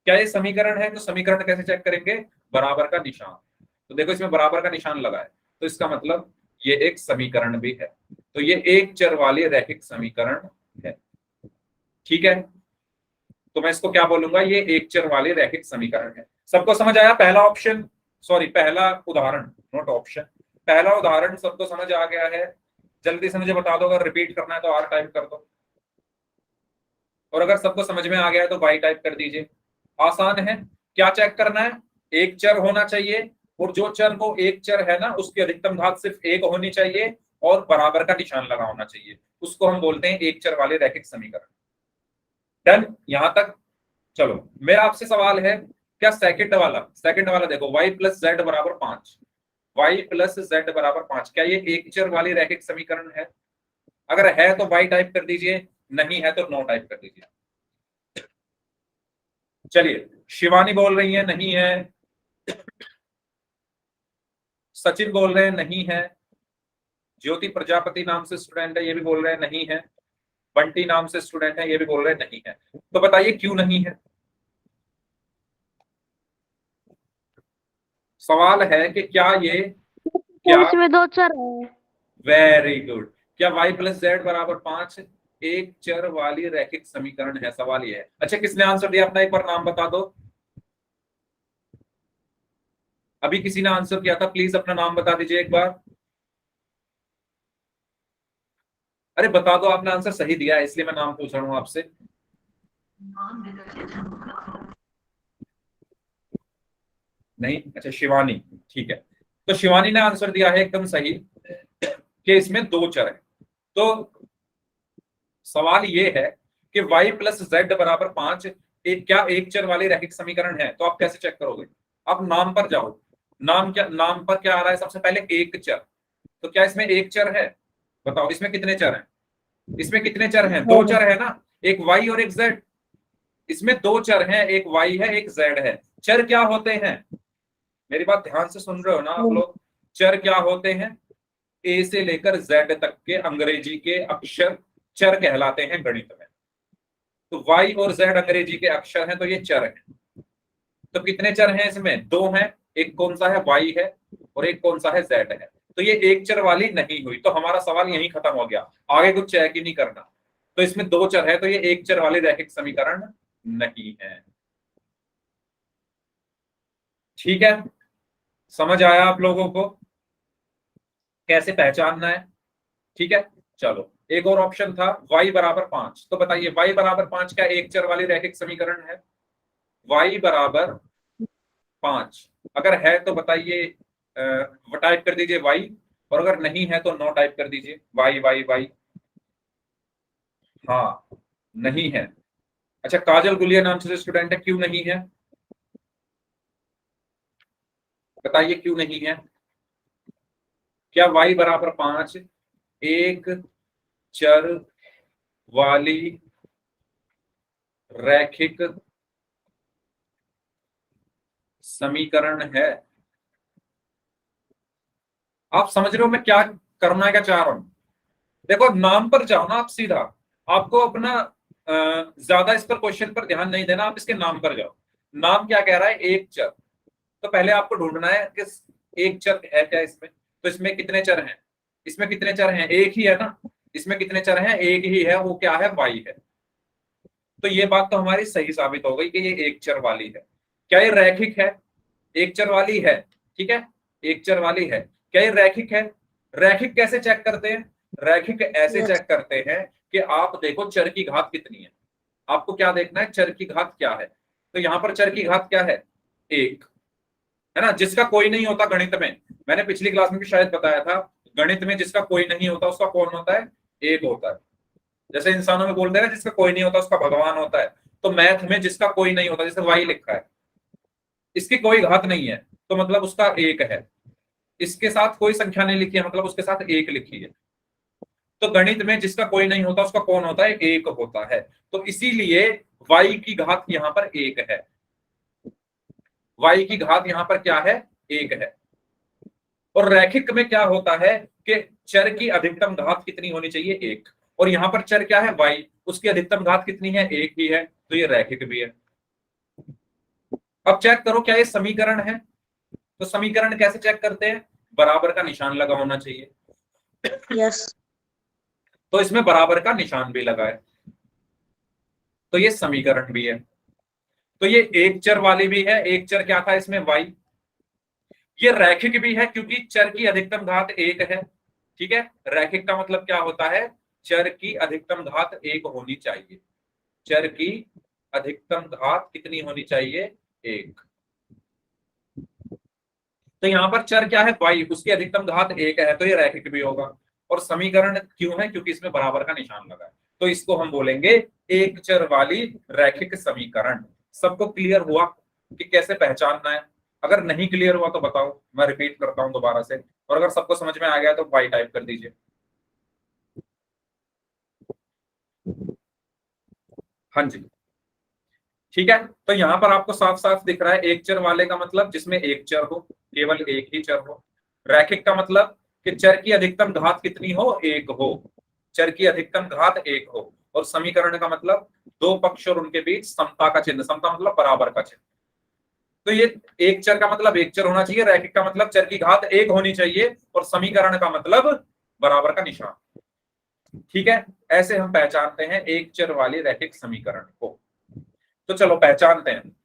Speaker 1: क्या ये समीकरण है? तो समीकरण कैसे चेक करेंगे? बराबर का निशान। तो देखो इसमें बराबर का निशान लगा है, तो इसका मतलब ये एक समीकरण भी है। तो ये एक चर वाली रैखिक समीकरण है। ठीक है, तो मैं इसको क्या बोलूंगा? ये एक चर वाले रैखिक समीकरण है। सबको समझ आया? पहला ऑप्शन, सॉरी पहला उदाहरण, नॉट ऑप्शन, पहला उदाहरण सबको समझ आ गया है? जल्दी से मुझे बता दो, अगर रिपीट करना है तो आर टाइप कर दो, और अगर सबको समझ में आ गया है तो वाई टाइप कर दीजिए। आसान है। क्या चेक करना है? एक चर होना चाहिए, और जो चर को एक चर है ना उसकी अधिकतम घात सिर्फ 1 होनी चाहिए, और बराबर का निशान लगा होना चाहिए। उसको हम बोलते हैं एक चर वाले रैखिक समीकरण। डन यहां तक? चलो, मेरा आपसे सवाल है, क्या सेकंड वाला देखो, y+z = 5, y+z = 5, क्या ये एक चर वाली रैखिक समीकरण है? अगर है तो y टाइप कर दीजिए, नहीं है तो नो टाइप कर दीजिए। चलिए, शिवानी बोल रही है नहीं है, सचिन बोल रहे हैं नहीं है, ज्योति प्रजापति नाम से स्टूडेंट है, ये भी बोल रहे हैं नहीं है। बंटी नाम से स्टूडेंट है, ये भी बोल रहे हैं नहीं है। तो बताइए क्यों नहीं है। सवाल है कि क्या ये, क्या,
Speaker 3: इसमें दो चर है।
Speaker 1: वेरी गुड, क्या y प्लस जेड बराबर 5 एक चर वाली रैखिक समीकरण है, सवाल ये है। अच्छा किसने आंसर दिया अपना एक बार नाम बता दो। अभी किसी ने आंसर किया था, प्लीज अपना नाम बता दीजिए एक बार। अरे बता दो, आपने आंसर सही दिया है इसलिए मैं नाम पूछ रहा हूं आपसे। नहीं, अच्छा शिवानी, ठीक है। तो शिवानी ने आंसर दिया है एकदम सही कि इसमें दो चर है। तो सवाल ये है कि y प्लस जेड बराबर 5 क्या एक चर वाली रैखिक समीकरण है। तो आप कैसे चेक करोगे। आप नाम पर जाओ, नाम पर क्या आ रहा है सबसे पहले, एक चर। तो क्या इसमें एक चर है, बताओ इसमें कितने चर हैं। इसमें कितने चर हैं, दो चर है ना, एक y और एक z। इसमें दो चर हैं, एक y है एक z है। चर क्या होते हैं, मेरी बात ध्यान से सुन रहे हो ना आप लोग। चर क्या होते हैं, ए से लेकर जेड तक के अंग्रेजी के अक्षर चर कहलाते हैं गणित में। तो y और z अंग्रेजी के अक्षर हैं, तो ये चर हैं। तो कितने चर हैं इसमें, दो हैं। एक कौन सा है, y है, और एक कौन सा है, z है। तो ये एक चर वाली नहीं हुई, तो हमारा सवाल यहीं खत्म हो गया, आगे कुछ चेक ही नहीं करना। तो इसमें दो चर है, तो ये एक चर वाली रैखिक समीकरण नहीं है। ठीक है, समझ आया आप लोगों को कैसे पहचानना है। ठीक है, चलो एक और ऑप्शन था y बराबर 5। तो बताइए y बराबर 5 क्या एक चर वाली रैखिक समीकरण है। y बराबर 5 अगर है तो बताइए, टाइप कर दीजिए y, और अगर नहीं है तो नो टाइप कर दीजिए, y। हाँ नहीं है। अच्छा काजल गुलिया नाम से स्टूडेंट है, क्यों नहीं है, बताइए क्यों नहीं है। क्या y बराबर 5 एक चर वाली रैखिक समीकरण है। आप समझ रहे हो मैं क्या करना क्या चाह रहा हूं। देखो नाम पर जाओ ना आप सीधा, आपको अपना ज्यादा इस पर क्वेश्चन पर ध्यान नहीं देना, आप इसके नाम पर जाओ। नाम क्या कह रहा है, एक चर। तो पहले आपको ढूंढना है कि एक चर है क्या इसमें। तो इसमें कितने चर हैं, इसमें कितने चर हैं, एक ही है ना। इसमें कितने चर हैं, एक ही है, वो क्या है, y है। तो ये बात तो हमारी सही साबित हो गई कि ये एक चर वाली है। क्या ये रैखिक है, एक चर वाली है, ठीक है, एक चर वाली है। क्या ये रैखिक है, रैखिक कैसे चेक करते हैं, रैखिक ऐसे चेक करते हैं कि आप देखो चर की घात कितनी है। आपको क्या देखना है, चर की घात क्या है। तो यहां पर चर की घात क्या है, एक, है ना, जिसका कोई नहीं होता गणित में। मैंने पिछली क्लास में भी शायद बताया था, गणित में जिसका कोई नहीं होता उसका कौन होता है, एक होता है। जैसे इंसानों में बोलते हैं ना, जिसका कोई नहीं होता उसका भगवान होता है। तो मैथ में जिसका कोई नहीं होता, जैसे वाई लिखा है, इसकी कोई घात नहीं है तो मतलब उसका एक है। इसके साथ कोई संख्या नहीं लिखी है मतलब उसके साथ एक लिखी है। तो गणित में जिसका कोई नहीं होता उसका कौन होता है, एक होता है। तो इसीलिए y की घात यहां पर एक है, y की घात यहां पर क्या है, एक है। और रैखिक में क्या होता है कि चर की अधिकतम घात कितनी होनी चाहिए, एक। और यहां पर चर क्या है, y, उसकी अधिकतम घात कितनी है, एक ही है, तो ये रैखिक भी है। अब चेक करो क्या ये समीकरण है। तो समीकरण कैसे चेक करते हैं, बराबर का निशान लगा होना चाहिए।
Speaker 2: यस।
Speaker 1: तो इसमें बराबर का निशान भी लगा है, तो ये समीकरण भी है। तो ये एक चर वाली भी है, एक चर क्या था इसमें, y। ये रैखिक भी है क्योंकि चर की अधिकतम घात एक है। ठीक है, रैखिक का मतलब क्या होता है, चर की अधिकतम घात एक होनी चाहिए। चर की अधिकतम घात कितनी होनी चाहिए, एक। तो यहां पर चर क्या है, y, उसकी अधिकतम घात एक है, तो ये रैखिक भी होगा। और समीकरण क्यों है, क्योंकि इसमें बराबर का निशान लगा है। तो इसको हम बोलेंगे एक चर वाली रैखिक समीकरण। सबको क्लियर हुआ कि कैसे पहचानना है। अगर नहीं क्लियर हुआ तो बताओ, मैं रिपीट करता हूं दोबारा से। और अगर सबको समझ में आ गया तो y टाइप कर दीजिए। हाँ जी, ठीक है। तो यहां पर आपको साफ साफ दिख रहा है, एक चर वाले का मतलब जिसमें एक चर हो, केवल एक ही चर हो। रैखिक का मतलब कि चर की अधिकतम घात कितनी हो, 1 हो। चर की अधिकतम घात 1 हो। और समीकरण का मतलब दो पक्ष और उनके बीच समता का चिन्ह, समता मतलब बराबर का चिन्ह। तो ये एक चर का मतलब एक चर होना चाहिए, रैखिक का मतलब चर की घात 1 होनी चाहिए, और समीकरण का मतलब बराबर का निशान। ठीक है, ऐसे हम पहचानते हैं एक चर वाली रैखिक समीकरण को। तो चलो पहचानते हैं।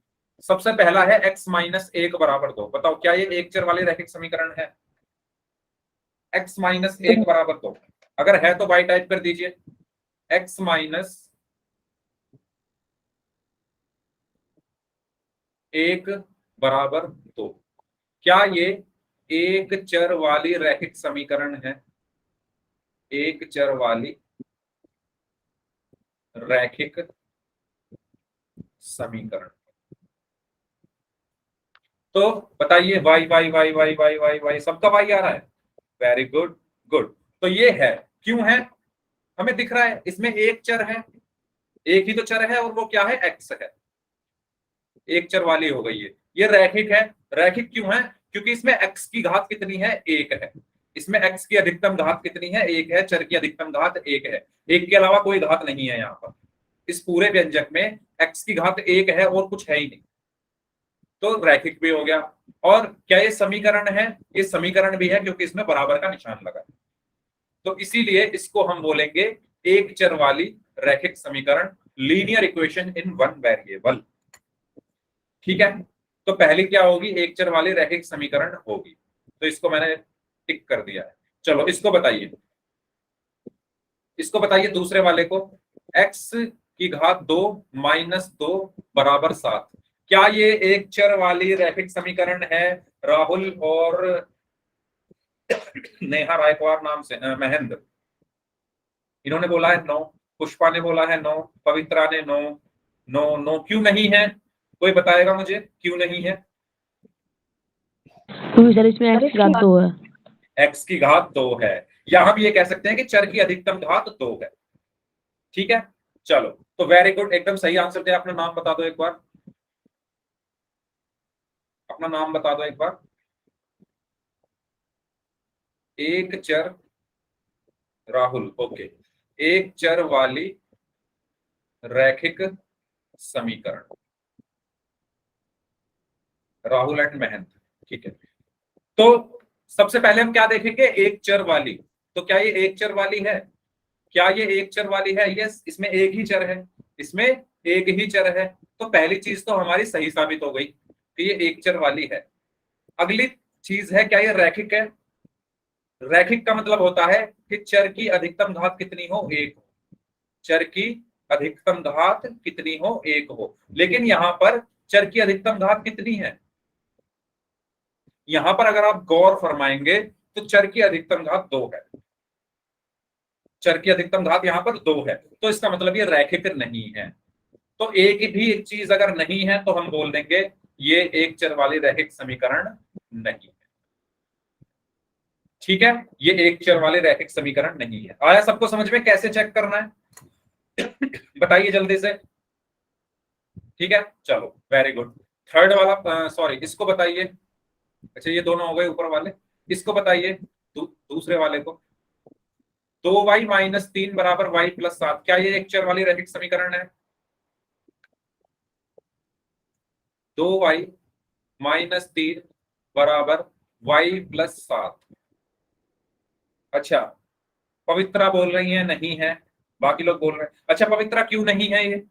Speaker 1: सबसे पहला है x माइनस 1 बराबर 2। बताओ क्या ये एक चर वाली रैखिक समीकरण है? x माइनस 1 बराबर 2, अगर है तो y टाइप कर दीजिए। x माइनस 1 बराबर 2, क्या ये एक चर वाली रैखिक समीकरण है? एक चर वाली रैखिक समीकरण। तो बताइए y y y y y y y सबका y आ रहा है। Very good, good. तो ये है, क्यों है? हमें दिख रहा है इसमें एक चर है, एक ही तो चर है, और वो क्या है? x है। एक चर वाली हो गई है, ये रैखिक है। रैखिक क्यों है? क्योंकि इसमें x की घात कितनी है? 1 है। इसमें x की अधिकतम घात कितनी है? 1 है। चर की अधिकतम घात 1 है। 1 के अलावा कोई घात नहीं है यहाँ पर। इस पूरे व्यंजक में x की घात 1 है और कुछ है ही नहीं, तो रैखिक भी हो गया। और क्या ये समीकरण है? ये समीकरण भी है, क्योंकि इसमें बराबर का निशान लगा है। तो इसीलिए इसको हम बोलेंगे एक चर वाली रैखिक समीकरण, linear equation in one variable. ठीक है, तो पहली क्या होगी? एक चर वाली रैखिक समीकरण होगी। तो इसको मैंने टिक कर दिया है। चलो इसको बताइए, इसको बताइए दूसरे वाले को। x की घात 2 माइनस 2 बराबर 7, क्या ये एक चर वाली रैखिक समीकरण है? राहुल और नेहा रायकवार नाम से महेंद्र, इन्होंने बोला है नो। पुष्पा ने बोला है नो। पवित्रा ने नो। नो नो, क्यों नहीं है? कोई बताएगा मुझे क्यों नहीं है?
Speaker 3: क्योंकि सर इसमें x की घात 2 है।
Speaker 1: x की घात 2 है, या हम ये कह सकते हैं कि चर की अधिकतम घात 2 है। ठीक है, चलो तो वेरी गुड, एकदम सही आंसर दिया। अपना नाम बता दो एक बार, अपना नाम बता दो एक बार। एक चर, राहुल, ओके। एक चर वाली रैखिक समीकरण, राहुल एंड महेंद्र। ठीक है, तो सबसे पहले हम क्या देखेंगे? एक चर वाली। तो क्या ये एक चर वाली है? क्या ये एक चर वाली है? यस, इसमें एक ही चर है, इसमें एक ही चर है। तो पहली चीज तो हमारी सही साबित हो गई कि ये एक चर वाली है। अगली चीज है, क्या ये रैखिक है? रैखिक का मतलब होता है कि चर की अधिकतम घात कितनी हो? 1 हो। चर की अधिकतम घात कितनी हो? 1 हो। लेकिन यहां पर चर की अधिकतम घात कितनी है? यहां पर अगर आप गौर फरमाएंगे तो चर की अधिकतम घात 2 है। चर की अधिकतम घात यहां पर 2 है, तो इसका मतलब ये रैखिक नहीं है। तो एक भी एक चीज अगर नहीं है तो हम बोल देंगे ये एक चर वाली रैखिक समीकरण नहीं है। ठीक है, ये एक चर वाले रैखिक समीकरण नहीं है। आया सबको समझ में कैसे चेक करना है? बताइए जल्दी से। ठीक है, चलो वेरी गुड। थर्ड वाला, सॉरी, इसको बताइए। अच्छा ये दोनों हो गए ऊपर वाले, इसको बताइए दूसरे वाले को। 2y माइनस 3 बराबर y प्लस 7, क्या ये एक चर वाली रैखिक समीकरण है? 2y माइनस 3 बराबर y प्लस 7। अच्छा, पवित्रा बोल रही है नहीं है, बाकी लोग बोल रहे हैं। अच्छा पवित्रा, क्यों नहीं है ये?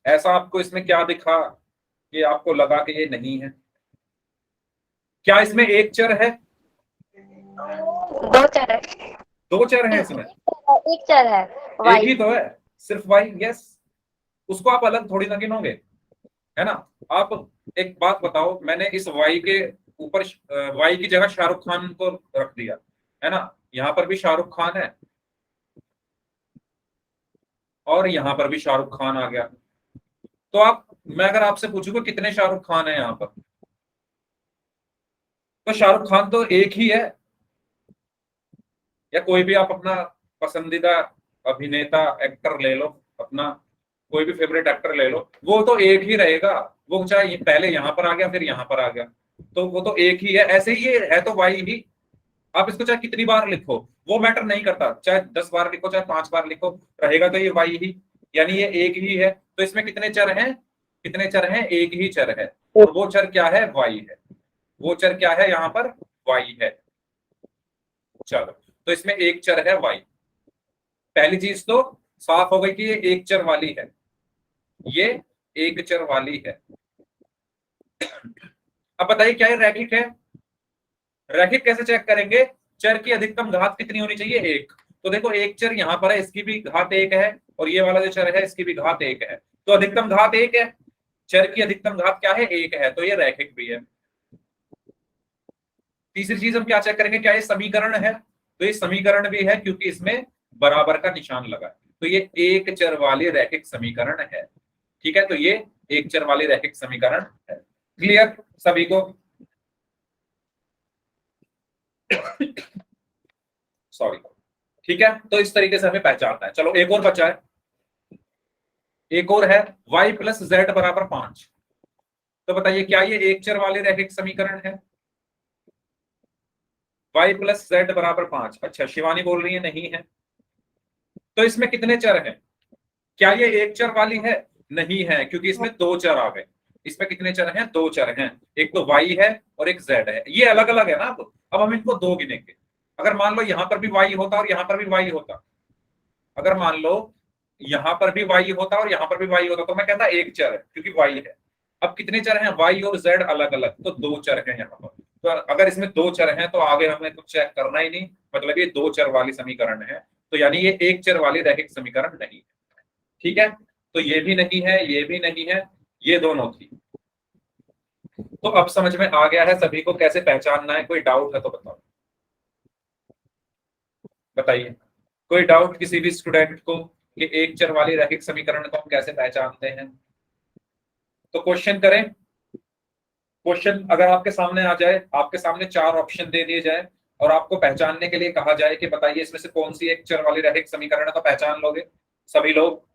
Speaker 1: ऐसा आपको इसमें क्या दिखा कि आपको लगा कि ये नहीं है? क्या इसमें एक चर है?
Speaker 4: दो चर है।
Speaker 1: दो चर है इसमें?
Speaker 4: एक चर है,
Speaker 1: एक
Speaker 4: वाई।
Speaker 1: ही तो है, सिर्फ वाई। यस, उसको आप अलग थोड़ी ना गिनोगे, है ना? आप एक बात बताओ, मैंने इस वाई के ऊपर वाई की जगह शाहरुख खान को रख दिया, है ना? यहाँ पर भी शाहरुख खान है और यहाँ पर भी शाहरुख खान आ गया। तो आप, मैं अगर आपसे पूछूंगा कितने शाहरुख खान है यहाँ पर, तो शाहरुख खान तो एक ही है। या कोई भी आप अपना पसंदीदा अभिनेता एक्टर ले लो, अपना कोई भी फेवरेट एक्टर ले लो, वो तो एक ही रहेगा। वो चाहे पहले यहां पर आ गया फिर यहां पर आ गया, तो वो तो एक ही है, ऐसे ही ये है तो वाई ही। आप इसको चाहे कितनी बार लिखो वो मैटर नहीं करता, चाहे 10 बार लिखो चाहे 5 बार लिखो, रहेगा तो ये वाई ही, यानी ये एक ही है। तो इसमें कितने चर हैं, कितने चर हैं, एक ही चर है, और वो चर क्या है, वाई है। वो चर क्या है यहाँ पर, वाई है। चलो, तो इसमें एक चर है वाई। पहली चीज तो साफ हो गई कि ये एक चर वाली है, ये एक चर वाली है। अब बताइए क्या ये रैखिक है? रैखिक कैसे चेक करेंगे? चर की अधिकतम घात कितनी होनी चाहिए, एक। तो देखो एक चर यहाँ पर है, इसकी भी घात एक है, और ये वाला जो चर है इसकी भी घात एक है, तो अधिकतम घात एक है। चर की अधिकतम घात क्या है, एक है, तो ये रैखिक भी है। तीसरी चीज हम क्या चेक करेंगे, क्या ये समीकरण है? तो ये समीकरण भी है, क्योंकि इसमें बराबर का निशान लगा है, तो ये एक चर वाली रैखिक समीकरण है। ठीक है, तो ये एक चर वाली रैखिक समीकरण है। क्लियर सभी को? सॉरी। ठीक है, तो इस तरीके से हमें पहचानना है। चलो एक और बचा है, एक और है y प्लस जेड बराबर 5। तो बताइए क्या ये एक चर वाली रैखिक समीकरण है? y प्लस जेड बराबर 5। अच्छा, शिवानी बोल रही है नहीं है। तो इसमें कितने चर हैं? क्या ये एक चर वाली है? नहीं है, क्योंकि इसमें दो चर आ गए। इसमें कितने चर हैं, दो चर हैं, एक तो y है और एक z है, ये अलग अलग है ना। अब हम इनको दो गिनेंगे। अगर मान लो यहां पर भी y होता और यहां पर भी y होता, अगर मान लो यहां पर भी y होता और यहां पर भी y होता, तो मैं कहता एक चर है, क्योंकि y है। अब कितने चर हैं, y और z अलग अलग, तो दो चर हैं यहाँ पर। तो अगर इसमें दो चर हैं तो आगे हमें कुछ चेक करना ही नहीं, मतलब ये दो चर वाली समीकरण है, तो यानी ये एक चर वाली रैखिक समीकरण नहीं है। ठीक है, तो ये भी नहीं है, ये भी नहीं है, ये दोनों थी। तो अब समझ में आ गया है सभी को कैसे पहचानना है? कोई डाउट है तो बताओ, बताइए। कोई डाउट किसी भी स्टूडेंट को कि एक चर वाली रैखिक समीकरण को हम कैसे पहचानते हैं? तो क्वेश्चन करें। क्वेश्चन अगर आपके सामने आ जाए, आपके सामने चार ऑप्शन दे दिए जाए और आपको पहचानने के लिए कहा जाए कि बताइए इसमें से कौन सी एक चर वाली रैखिक समीकरण है, तो पहचान लोगे सभी लोग?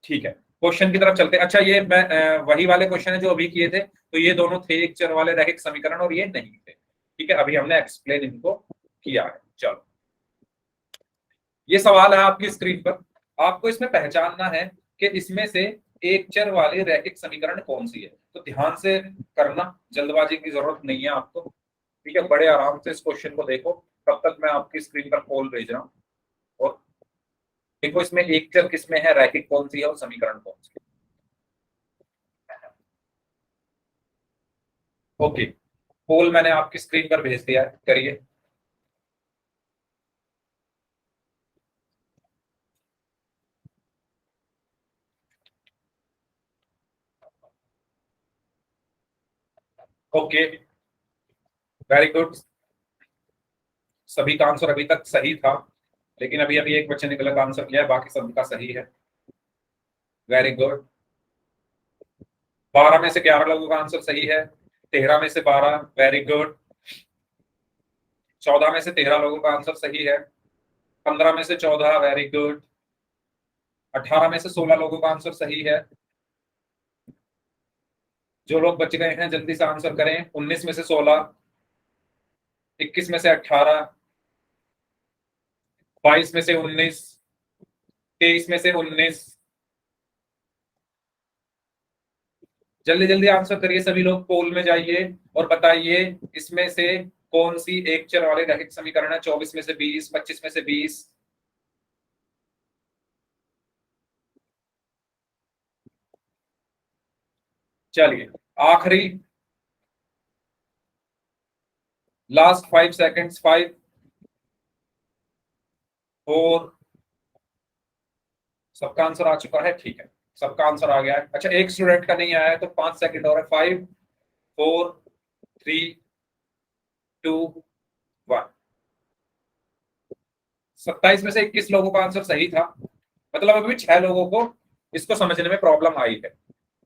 Speaker 1: ठीक है, क्वेश्चन की तरफ चलते हैं। अच्छा, ये मैं वही वाले क्वेश्चन है जो अभी किए थे, तो ये दोनों थे एक चर वाले रैखिक समीकरण और ये नहीं थे। ठीक है, अभी हमने एक्सप्लेन इनको किया है। चलो, ये सवाल है आपकी स्क्रीन पर, आपको इसमें पहचानना है कि इसमें से एक चर वाली रैखिक समीकरण कौन सी है। तो ध्यान से करना, जल्दबाजी की जरूरत नहीं है आपको। ठीक है, बड़े आराम से इस क्वेश्चन को देखो, तब तक मैं आपकी स्क्रीन पर पोल भेज रहा हूँ, और देखो इसमें एक चर किसमें है, रैखिक कौन सी है और समीकरण कौन सी है। ओके, पोल मैंने आपकी स्क्रीन पर भेज दिया है, करिए। Okay, very good. सभी का आंसर अभी तक सही था, लेकिन अभी अभी एक बच्चे ने गलत आंसर किया है, बाकी सबका सही है। Very good. 12 में से 11 लोगों का आंसर सही है, 13 में से 12, वेरी गुड। 14 में से 13 लोगों का आंसर सही है, 15 में से 14, वेरी गुड। 18 में से 16 लोगों का आंसर सही है। जो लोग बच गए हैं जल्दी से आंसर करें। 19 में से 16, 21 में से 18, 22 में से 19, 23 में से 19। जल्दी जल्दी आंसर करिए सभी लोग, पोल में जाइए और बताइए इसमें से कौन सी एक चर वाले रैखिक समीकरण है। 24 में से 20, 25 में से 20। चलिए, आखिरी लास्ट 5 सेकेंड्स, 5, 4। सबका आंसर आ चुका है? ठीक है, सबका आंसर आ गया है। अच्छा, एक स्टूडेंट का नहीं आया है, तो 5 सेकंड और है। 5, 4, 3, 2, 1। 27 में से 21 लोगों का आंसर सही था, मतलब अभी 6 लोगों को इसको समझने में प्रॉब्लम आई है।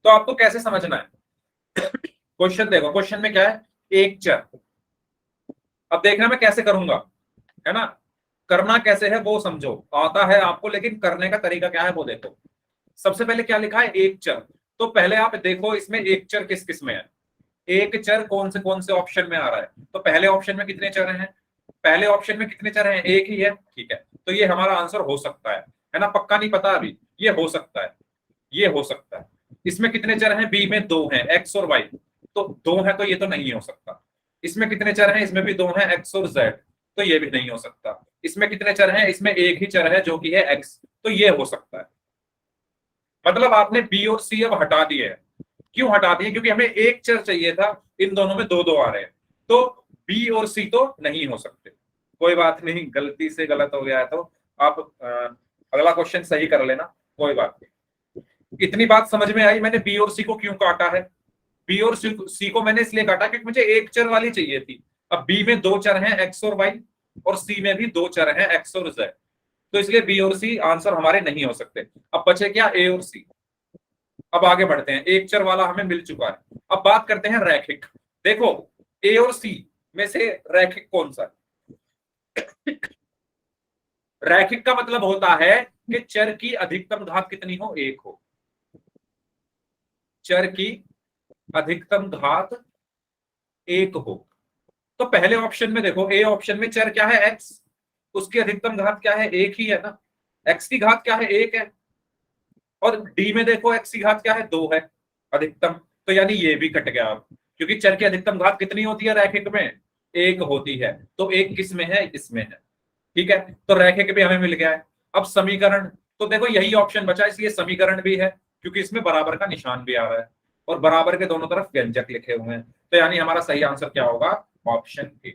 Speaker 1: तो आपको कैसे समझना है? क्वेश्चन देखो, क्वेश्चन में क्या है, एक चर। अब देखना मैं कैसे करूंगा, है ना। करना कैसे है वो समझो, आता है आपको, लेकिन करने का तरीका क्या है वो देखो। सबसे पहले क्या लिखा है, एक चर। तो पहले आप देखो इसमें एक चर किस किस में है। एक चर कौन से ऑप्शन में आ रहा है, तो पहले ऑप्शन में कितने चर हैं, पहले ऑप्शन में कितने चर हैं, एक ही है, ठीक है, तो ये हमारा आंसर हो सकता है ना, पक्का नहीं पता अभी, ये हो सकता है, ये हो सकता है। इसमें कितने चर हैं, बी में 2 हैं, एक्स और वाई, तो 2 है तो ये तो नहीं हो सकता। इसमें कितने चर हैं, इसमें भी 2 हैं, एक्स और जेड, तो ये भी नहीं हो सकता। इसमें कितने चर हैं, इसमें एक ही चर है जो कि है एक्स, तो ये हो सकता है। मतलब आपने बी और सी अब हटा दिए हैं। क्यों हटा दिए, क्योंकि हमें एक चर चाहिए था, इन दोनों में दो दो आ रहे हैं, तो बी और सी तो नहीं हो सकते। कोई बात नहीं, गलती से गलत हो गया है तो आप अगला क्वेश्चन सही कर लेना, कोई बात नहीं। इतनी बात समझ में आई मैंने बी और सी को क्यों काटा है। बी और सी को मैंने इसलिए काटा क्योंकि मुझे एक चर वाली चाहिए थी। अब बी में 2 चर हैं, एक्स और वाई, और सी में भी 2 चर हैं, एक्स और जेड, तो इसलिए बी और सी आंसर हमारे नहीं हो सकते। अब बचे क्या, ए और सी। अब आगे बढ़ते हैं, एक चर वाला हमें मिल चुका है। अब बात करते हैं रैखिक। देखो ए और सी में से रैखिक कौन सा है। रैखिक का मतलब होता है कि चर की अधिकतम घात कितनी हो, 1 हो। चर की अधिकतम घात 1 हो। तो पहले ऑप्शन में देखो, ए ऑप्शन में चर क्या है, एक्स, उसकी अधिकतम घात क्या है, 1 ही है ना, एक्स की घात क्या है, 1 है। और डी में देखो एक्स की घात क्या है, 2 है अधिकतम, तो यानी ये भी कट गया अब, क्योंकि चर की अधिकतम घात कितनी होती है रैखिक में, 1 होती है, तो 1 किस में है, इसमें है, ठीक है, तो रैखिक भी हमें मिल गया है। अब समीकरण, तो देखो यही ऑप्शन बचा, इसलिए समीकरण भी है, क्योंकि इसमें बराबर का निशान भी आ रहा है और बराबर के दोनों तरफ व्यंजक लिखे हुए हैं, तो यानी हमारा सही आंसर क्या होगा, ऑप्शन ए।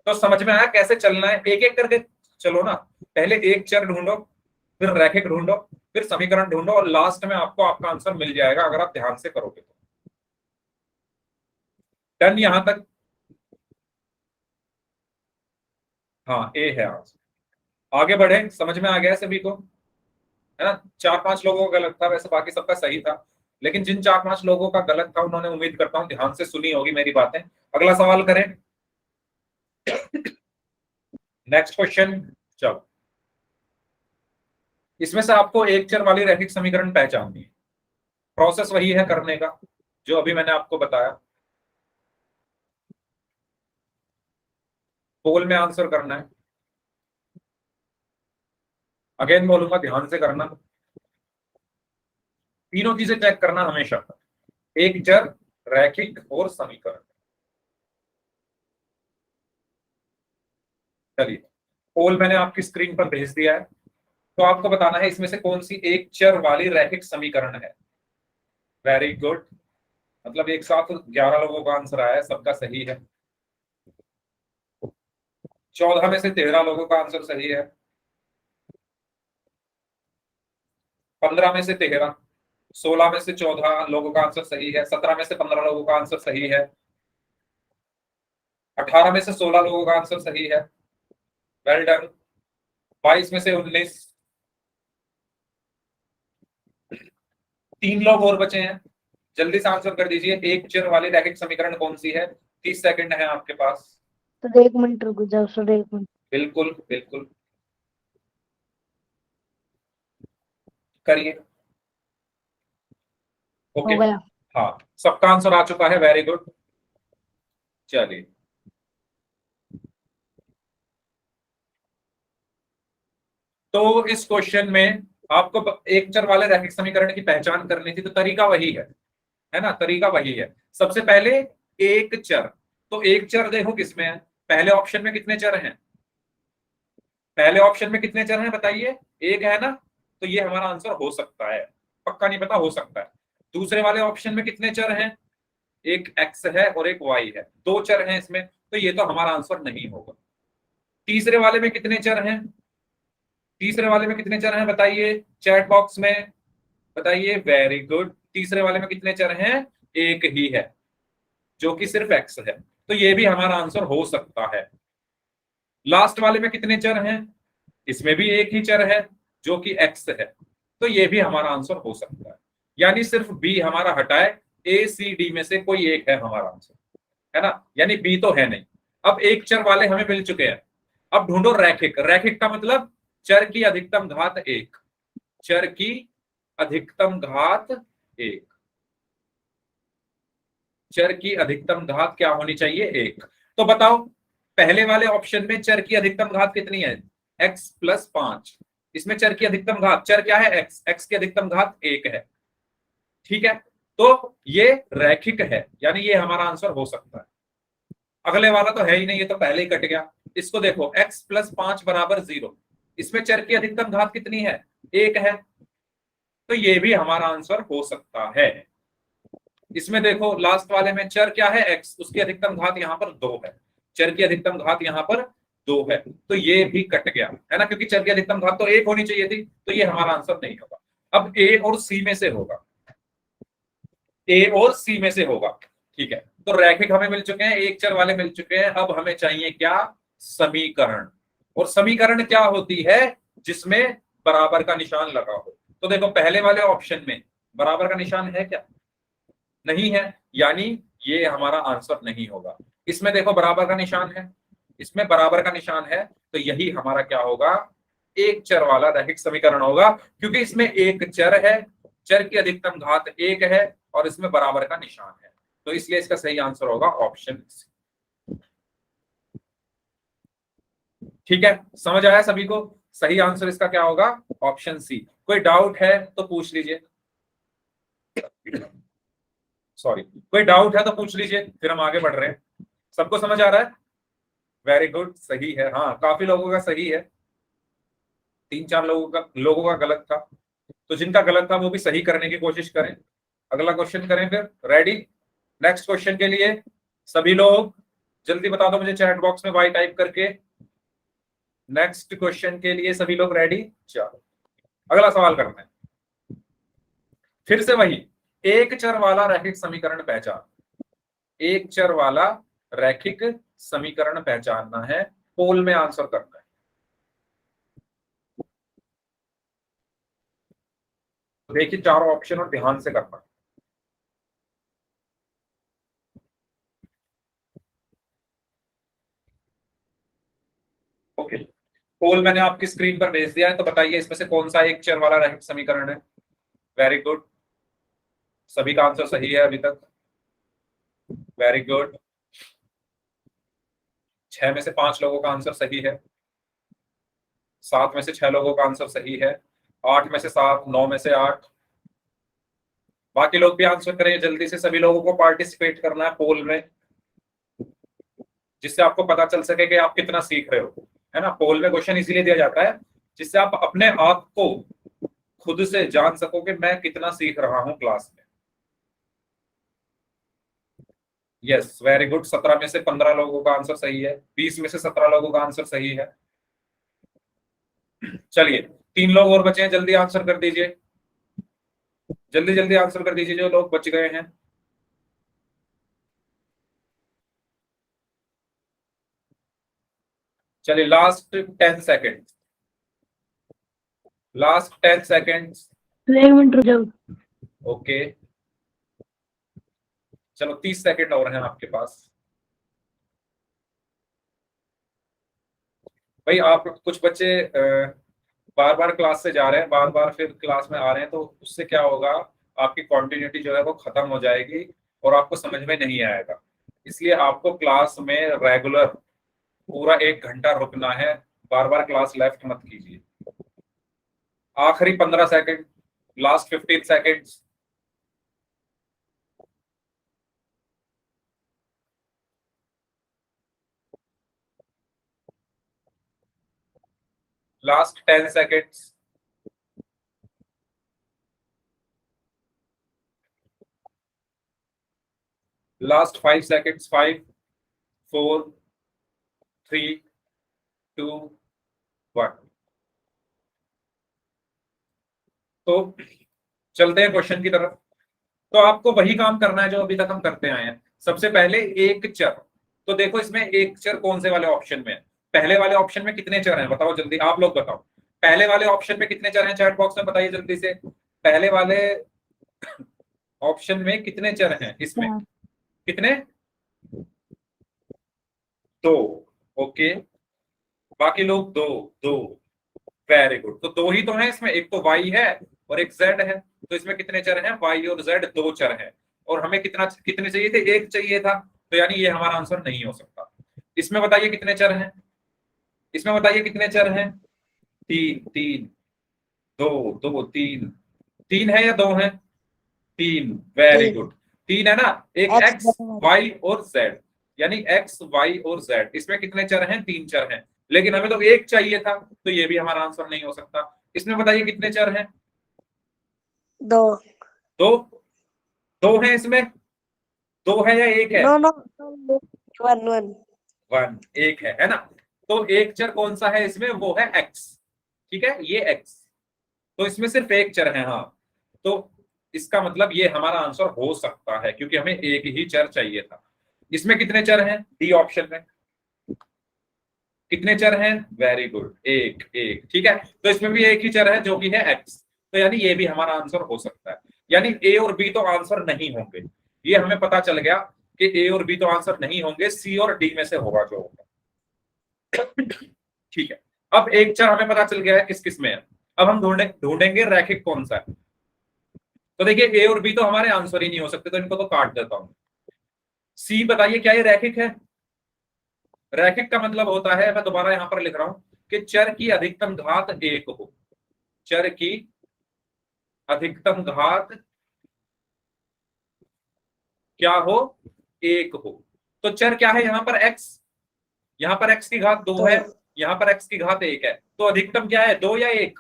Speaker 1: तो समझ में आया कैसे चलना है, एक एक करके चलो ना, पहले एक चर ढूंढो, फिर रैखिक ढूंढो, फिर समीकरण ढूंढो, और लास्ट में आपको आपका आंसर मिल जाएगा अगर आप ध्यान से करोगे तो। डन यहां तक, हाँ ए है आंसर। आगे बढ़े, समझ में आ गया सभी को, है ना। 4-5 लोगों का गलत था, वैसे बाकी सबका सही था, लेकिन जिन 4-5 लोगों का गलत था उन्होंने, उम्मीद करता हूं ध्यान से सुनी होगी मेरी बातें। अगला सवाल करें, नेक्स्ट क्वेश्चन। चलो, इसमें से आपको एक चर वाली रैखिक समीकरण पहचाननी है, प्रोसेस वही है करने का जो अभी मैंने आपको बताया। पोल में आंसर करना है, अगेन बोलूंगा ध्यान से करना, तीनों चीजें चेक करना हमेशा, एक चर, रैखिक और समीकरण। चलिए, पोल मैंने आपकी स्क्रीन पर भेज दिया है, तो आपको बताना है इसमें से कौन सी एक चर वाली रैखिक समीकरण है। वेरी गुड, मतलब एक साथ 11 लोगों का आंसर आया है, सबका सही है। 14 में से 13 लोगों का आंसर सही है, 15 में से 13, 16 में से 14 लोगों का आंसर सही है, 17 में से 15 लोगों का आंसर सही है, 18 में से 16 लोगों का आंसर सही है, वेल डन। 22 में से 19, 3 लोग और बचे हैं, जल्दी से आंसर कर दीजिए, एक चर वाली रैखिक समीकरण कौन सी है, 30 सेकंड है आपके पास।
Speaker 3: सर 1 मिनट रुक जाओ सर, 1 मिनट।
Speaker 1: बिल्कुल बिल्कुल करिए, ओके।
Speaker 3: हो गया।
Speaker 1: हाँ, सबका आंसर आ चुका है, वेरी गुड। चलिए, तो इस क्वेश्चन में आपको एक चर वाले रैखिक समीकरण की पहचान करनी थी, तो तरीका वही है ना, तरीका वही है। सबसे पहले एक चर, तो एक चर देखो किसमें है, पहले ऑप्शन में कितने चर हैं, पहले ऑप्शन में कितने चर हैं बताइए, एक है ना, तो ये हमारा आंसर हो सकता है, पक्का नहीं पता, हो सकता है। दूसरे वाले ऑप्शन में कितने चर हैं, एक एक्स है और एक वाई है, 2 चर हैं इसमें, तो ये तो हमारा आंसर नहीं होगा। तीसरे वाले में कितने चर हैं, तीसरे वाले में कितने चर हैं बताइए, चैट बॉक्स में बताइए, वेरी गुड। तीसरे वाले में कितने चर हैं, एक ही है जो कि सिर्फ एक्स है, तो ये भी हमारा आंसर हो सकता है। लास्ट वाले में कितने चर हैं, इसमें भी एक ही चर है जो कि एक्स है, तो ये भी हमारा आंसर हो सकता है। यानी सिर्फ बी हमारा हटाए, ए सी डी में से कोई एक है हमारा आंसर, है ना, यानी बी तो है नहीं। अब एक चर वाले हमें मिल चुके हैं, अब ढूंढो रैखिक। रैखिक का मतलब चर की अधिकतम घात 1, चर की अधिकतम घात 1। चर की अधिकतम घात क्या होनी चाहिए? 1। तो बताओ पहले वाले ऑप्शन में चर की अधिकतम घात कितनी है? x + 5। इसमें चर की अधिकतम घात, चर क्या है? x की अधिकतम घात 1 है। ठीक है, तो ये रैखिक है, यानी ये हमारा आंसर हो सकता है। अगले वाला तो है ही नहीं, ये तो पहले ही कट गया। इसको देखो, x + 5 = 0। इसमें चर की अधिकतम घात कितनी है? 1 है, तो ये भी हमारा आंसर हो सकता है। इसमें देखो लास्ट वाले में चर क्या है? x, उसकी अधिकतम घात यहाँ पर 2 है, चर की अधिकतम घात यहाँ पर 2 है, तो ये भी कट गया है ना, क्योंकि चर की अधिकतम घात तो 1 होनी चाहिए थी, तो ये हमारा आंसर नहीं होगा। अब a और c में से होगा, a और c में से होगा। ठीक है, तो रैखिक हमें मिल चुके हैं, एक चर वाले मिल चुके हैं। अब हमें चाहिए क्या? समीकरण। और समीकरण क्या होती है? जिसमें बराबर का निशान लगा हो। तो देखो पहले वाले ऑप्शन में बराबर का निशान है क्या? नहीं है, यानी ये हमारा आंसर नहीं होगा। इसमें देखो बराबर का निशान है, इसमें बराबर का निशान है, तो यही हमारा क्या होगा? एक चर वाला रैखिक समीकरण होगा, क्योंकि इसमें एक चर है, चर की अधिकतम घात 1 है और इसमें बराबर का निशान है, तो इसलिए इसका सही आंसर होगा ऑप्शन सी। ठीक है, समझ आया सभी को? सही आंसर इसका क्या होगा? Option C. कोई डाउट है तो पूछ लीजिए, सॉरी, कोई डाउट है तो पूछ लीजिए, फिर हम आगे बढ़ रहे हैं। सबको समझ आ रहा है? वेरी गुड, सही है। हाँ, काफी लोगों का सही है, 3-4 लोगों का गलत था, तो जिनका गलत था वो भी सही करने की कोशिश करें। अगला क्वेश्चन करें फिर। रेडी? नेक्स्ट क्वेश्चन के लिए सभी लोग जल्दी बता दो मुझे चैट बॉक्स में वाई टाइप करके। नेक्स्ट क्वेश्चन के लिए सभी लोग रेडी? चलो अगला सवाल करते हैं। फिर से वही, एक चर वाला रैखिक समीकरण पहचान। एक चर वाला रैखिक समीकरण पहचानना है, पोल में आंसर करना है। तो देखिए चारों ऑप्शन और ध्यान से करना। ओके, पोल मैंने आपकी स्क्रीन पर भेज दिया है, तो बताइए इसमें से कौन सा एक चर वाला रैखिक समीकरण है? वेरी गुड, सभी का आंसर सही है अभी तक। वेरी गुड, 6 में से 5 लोगों का आंसर सही है, 7 में से 6 लोगों का आंसर सही है, 8 में से 7, 9 में से 8। बाकी लोग भी आंसर करें जल्दी से, सभी लोगों को पार्टिसिपेट करना है पोल में, जिससे आपको पता चल सके कि आप कितना सीख रहे हो, है ना। पोल में क्वेश्चन इसीलिए दिया जाता है जिससे आप अपने आप को खुद से जान सको कि मैं कितना सीख रहा हूं क्लास में। यस, वेरी गुड, 17 में से 15 लोगों का आंसर सही है, 20 में से 17 लोगों का आंसर सही है। चलिए 3 लोग और बचे हैं, जल्दी आंसर कर दीजिए, जल्दी जल्दी आंसर कर दीजिए जो लोग बच गए हैं। चलिए last 10 second, last 10 second.
Speaker 3: 1 minute रुक जाओ।
Speaker 1: ओके, चलो 30 सेकेंड और हैं आपके पास। भाई आप कुछ बच्चे बार बार क्लास से जा रहे हैं, बार बार फिर क्लास में आ रहे हैं, तो उससे क्या होगा, आपकी कॉन्टिन्यूटी जो है वो खत्म हो जाएगी और आपको समझ में नहीं आएगा। इसलिए आपको क्लास में रेगुलर पूरा 1 घंटा रुकना है, बार बार क्लास लेफ्ट मत कीजिए। आखिरी 15 second, last 15 seconds. Last 10 seconds. Last 5 seconds. 5, 4, 3, 2, 1। तो चलते हैं क्वेश्चन की तरफ। तो आपको वही काम करना है जो अभी तक हम करते आए हैं। सबसे पहले एक चर, तो देखो इसमें एक चर कौन से वाले ऑप्शन में है? पहले वाले ऑप्शन में कितने चर हैं बताओ जल्दी, आप लोग बताओ। पहले वाले ऑप्शन में कितने चर हैं? चैट बॉक्स में बताइए जल्दी से। पहले वाले ऑप्शन में कितने चर हैं? इसमें कितने? 2। ओके, बाकी लोग 2 2। वेरी गुड, तो 2 ही तो हैं इसमें, एक तो y है और एक z है, तो इसमें कितने चर हैं? y और z 2 चर हैं। और हमें कितने चाहिए थे, एक चाहिए था, तो यानी ये हमारा आंसर नहीं हो सकता। इसमें बताइए कितने चर हैं, इसमें बताइए कितने चर हैं, तीन तीन, दो दो तीन, तीन है या दो है, तीन, वेरी
Speaker 2: 3
Speaker 1: गुड, तीन है ना। एक
Speaker 2: x
Speaker 1: एक्स, वाई और जेड, यानी एक्स वाई और जेड, इसमें कितने चर हैं, तीन चर हैं, लेकिन हमें तो एक चाहिए था, तो ये भी हमारा आंसर नहीं हो सकता। इसमें बताइए कितने चर हैं,
Speaker 2: 2
Speaker 1: दो, दो है इसमें, दो है या एक है,
Speaker 2: नो नो 1 1
Speaker 1: वन, एक है ना। तो एक चर कौन सा है इसमें, वो है एक्स, ठीक है, ये एक्स, तो इसमें सिर्फ एक चर है, हाँ, तो इसका मतलब ये हमारा आंसर हो सकता है, क्योंकि हमें एक ही चर चाहिए था। इसमें कितने चर हैं, डी ऑप्शन में कितने चर हैं, वेरी गुड, एक एक, ठीक है, तो इसमें भी एक ही चर है जो कि है एक्स, तो यानी ये भी हमारा आंसर हो सकता है। यानी ए और बी तो आंसर नहीं होंगे, ये हमें पता चल गया कि ए और बी तो आंसर नहीं होंगे, सी और डी में से होगा जो होगा। ठीक है, अब एक चर हमें पता चल गया है किस किस में है, अब हम ढूंढेंगे रैखिक कौन सा है। तो देखिए ए और बी तो हमारे आंसर ही नहीं हो सकते, तो इनको तो काट देता हूं। सी बताइए क्या ये रैखिक है, रैखिक का मतलब होता है, मैं दोबारा यहां पर लिख रहा हूं, कि चर की अधिकतम घात एक हो, चर की अधिकतम घात क्या हो, एक हो। तो चर क्या है यहाँ पर एक्स, यहाँ पर एक्स की घात दो
Speaker 2: तो
Speaker 1: है, यहाँ पर एक्स की घात एक है, तो अधिकतम क्या है, दो या एक,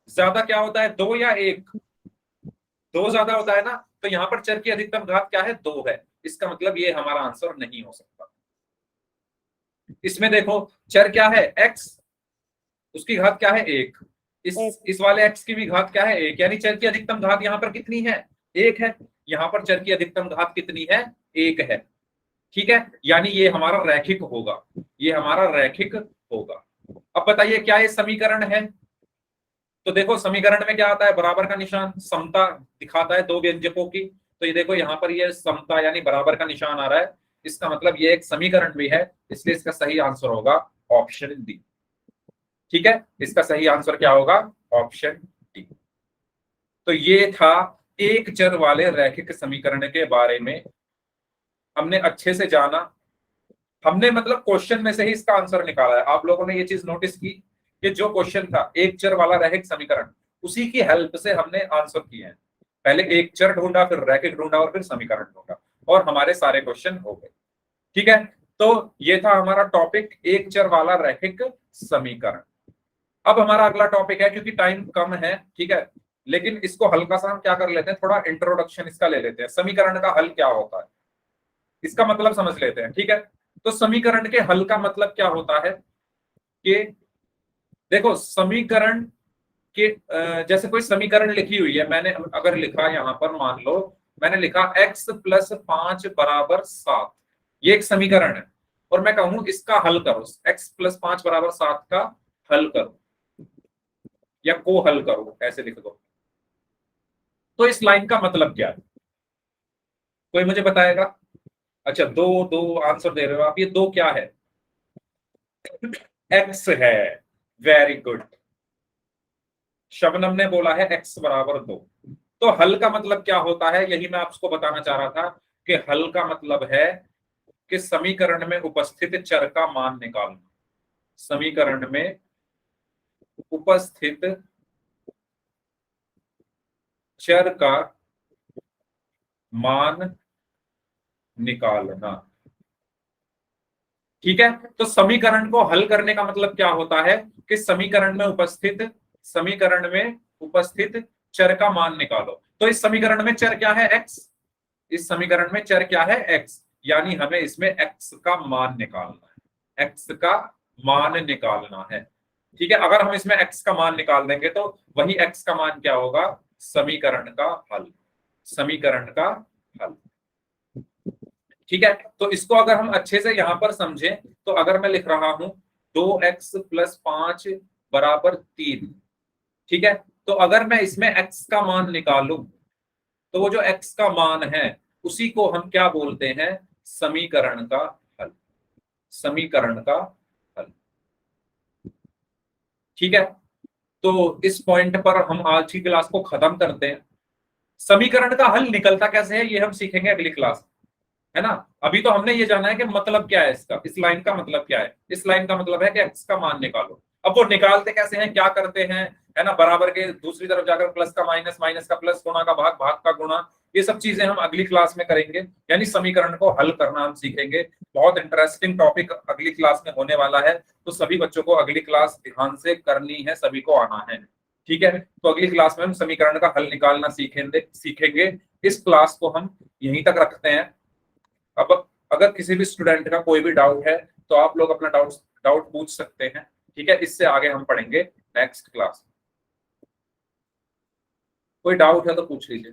Speaker 1: ज्यादा क्या होता है, दो या एक, दो ज्यादा होता है ना, तो यहाँ पर चर की अधिकतम घात क्या है, दो है, इसका मतलब ये हमारा आंसर नहीं हो सकता। इसमें देखो चर क्या है एक्स, उसकी घात क्या है एक, इस वाले एक्स की भी घात क्या है एक, यानी चर की अधिकतम घात यहाँ पर कितनी है, एक है, यहाँ पर चर की अधिकतम घात कितनी है, एक है, ठीक है, यानी ये हमारा रैखिक होगा, ये हमारा रैखिक होगा। अब बताइए क्या ये समीकरण है, तो देखो समीकरण में क्या आता है, बराबर का निशान, समता दिखाता है दो व्यंजकों की, तो ये देखो यहाँ पर ये समता यानी बराबर का निशान आ रहा है, इसका मतलब ये एक समीकरण भी है, इसलिए इसका सही आंसर होगा ऑप्शन डी, ठीक है, इसका सही आंसर क्या होगा, ऑप्शन डी। तो ये था एक चर वाले रैखिक समीकरण के बारे में, हमने अच्छे से जाना, हमने मतलब क्वेश्चन में से ही इसका आंसर निकाला है। आप लोगों ने ये चीज नोटिस की कि जो क्वेश्चन था एक चर वाला रैखिक समीकरण, उसी की हेल्प से हमने आंसर किए हैं, पहले एक चर ढूंढा, फिर रैखिक ढूंढा और फिर समीकरण ढूंढा, और हमारे सारे क्वेश्चन हो गए, ठीक है। तो ये था हमारा टॉपिक, एक चर वाला रैखिक समीकरण। अब हमारा अगला टॉपिक है, क्योंकि टाइम कम है, ठीक है, लेकिन इसको हल्का सा हम क्या कर लेते हैं, थोड़ा इंट्रोडक्शन इसका ले लेते हैं, समीकरण का हल क्या होता है, इसका मतलब समझ लेते हैं, ठीक है। तो समीकरण के हल का मतलब क्या होता है कि देखो समीकरण के जैसे कोई समीकरण लिखी हुई है, मैंने अगर लिखा यहाँ पर, मान लो मैंने लिखा x+5 = 7, ये एक समीकरण है, और मैं कहूं इसका हल करो, x+5 = 7 का हल करो या को हल करो, ऐसे लिख दो, तो इस लाइन का मतलब क्या है, कोई मुझे बताएगा। अच्छा, दो दो आंसर दे रहे हो आप, ये दो क्या है, एक्स है, वेरी गुड, शबनम ने बोला है x = 2। तो हल का मतलब क्या होता है, यही मैं आपको बताना चाह रहा था, कि हल का मतलब है कि समीकरण में उपस्थित चर का मान निकालना, समीकरण में उपस्थित चर का मान निकालना, ठीक है। तो समीकरण को हल करने का मतलब क्या होता है, कि समीकरण में उपस्थित चर का मान निकालो। तो इस समीकरण में चर क्या है, एक्स, इस समीकरण में चर क्या है, एक्स, यानी हमें इसमें एक्स का मान निकालना है, एक्स का मान निकालना है, ठीक है। अगर हम इसमें एक्स का मान निकाल देंगे तो वही एक्स का मान क्या होगा, समीकरण का हल, समीकरण का हल, ठीक है। तो इसको अगर हम अच्छे से यहां पर समझें, तो अगर मैं लिख रहा हूं 2x+5 = 3, ठीक है, तो अगर मैं इसमें x का मान निकालूं, तो वो जो x का मान है उसी को हम क्या बोलते हैं, समीकरण का हल, समीकरण का हल, ठीक है। तो इस पॉइंट पर हम आज की क्लास को खत्म करते हैं। समीकरण का हल निकलता कैसे है ये हम सीखेंगे अगली क्लास, है ना। अभी तो हमने ये जाना है कि मतलब क्या है इसका, इस लाइन का मतलब क्या है। इस लाइन का मतलब है कि x का मान निकालो। अब वो निकालते कैसे हैं, क्या करते हैं, है ना। बराबर के दूसरी तरफ जाकर प्लस का माइनस, माइनस का प्लस, गुणा का भाग, भाग का गुणा, ये सब चीजें हम अगली क्लास में करेंगे। यानी समीकरण को हल करना हम सीखेंगे। बहुत इंटरेस्टिंग टॉपिक अगली क्लास में होने वाला है, तो सभी बच्चों को अगली क्लास ध्यान से करनी है, सभी को आना है, ठीक है। तो अगली क्लास में हम समीकरण का हल निकालना सीखेंगे। इस क्लास को हम यहीं तक रखते हैं। अब अगर किसी भी स्टूडेंट का कोई भी डाउट है तो आप लोग अपना डाउट पूछ सकते हैं, ठीक है। इससे आगे हम पढ़ेंगे नेक्स्ट क्लास। कोई डाउट है तो पूछ लीजिए।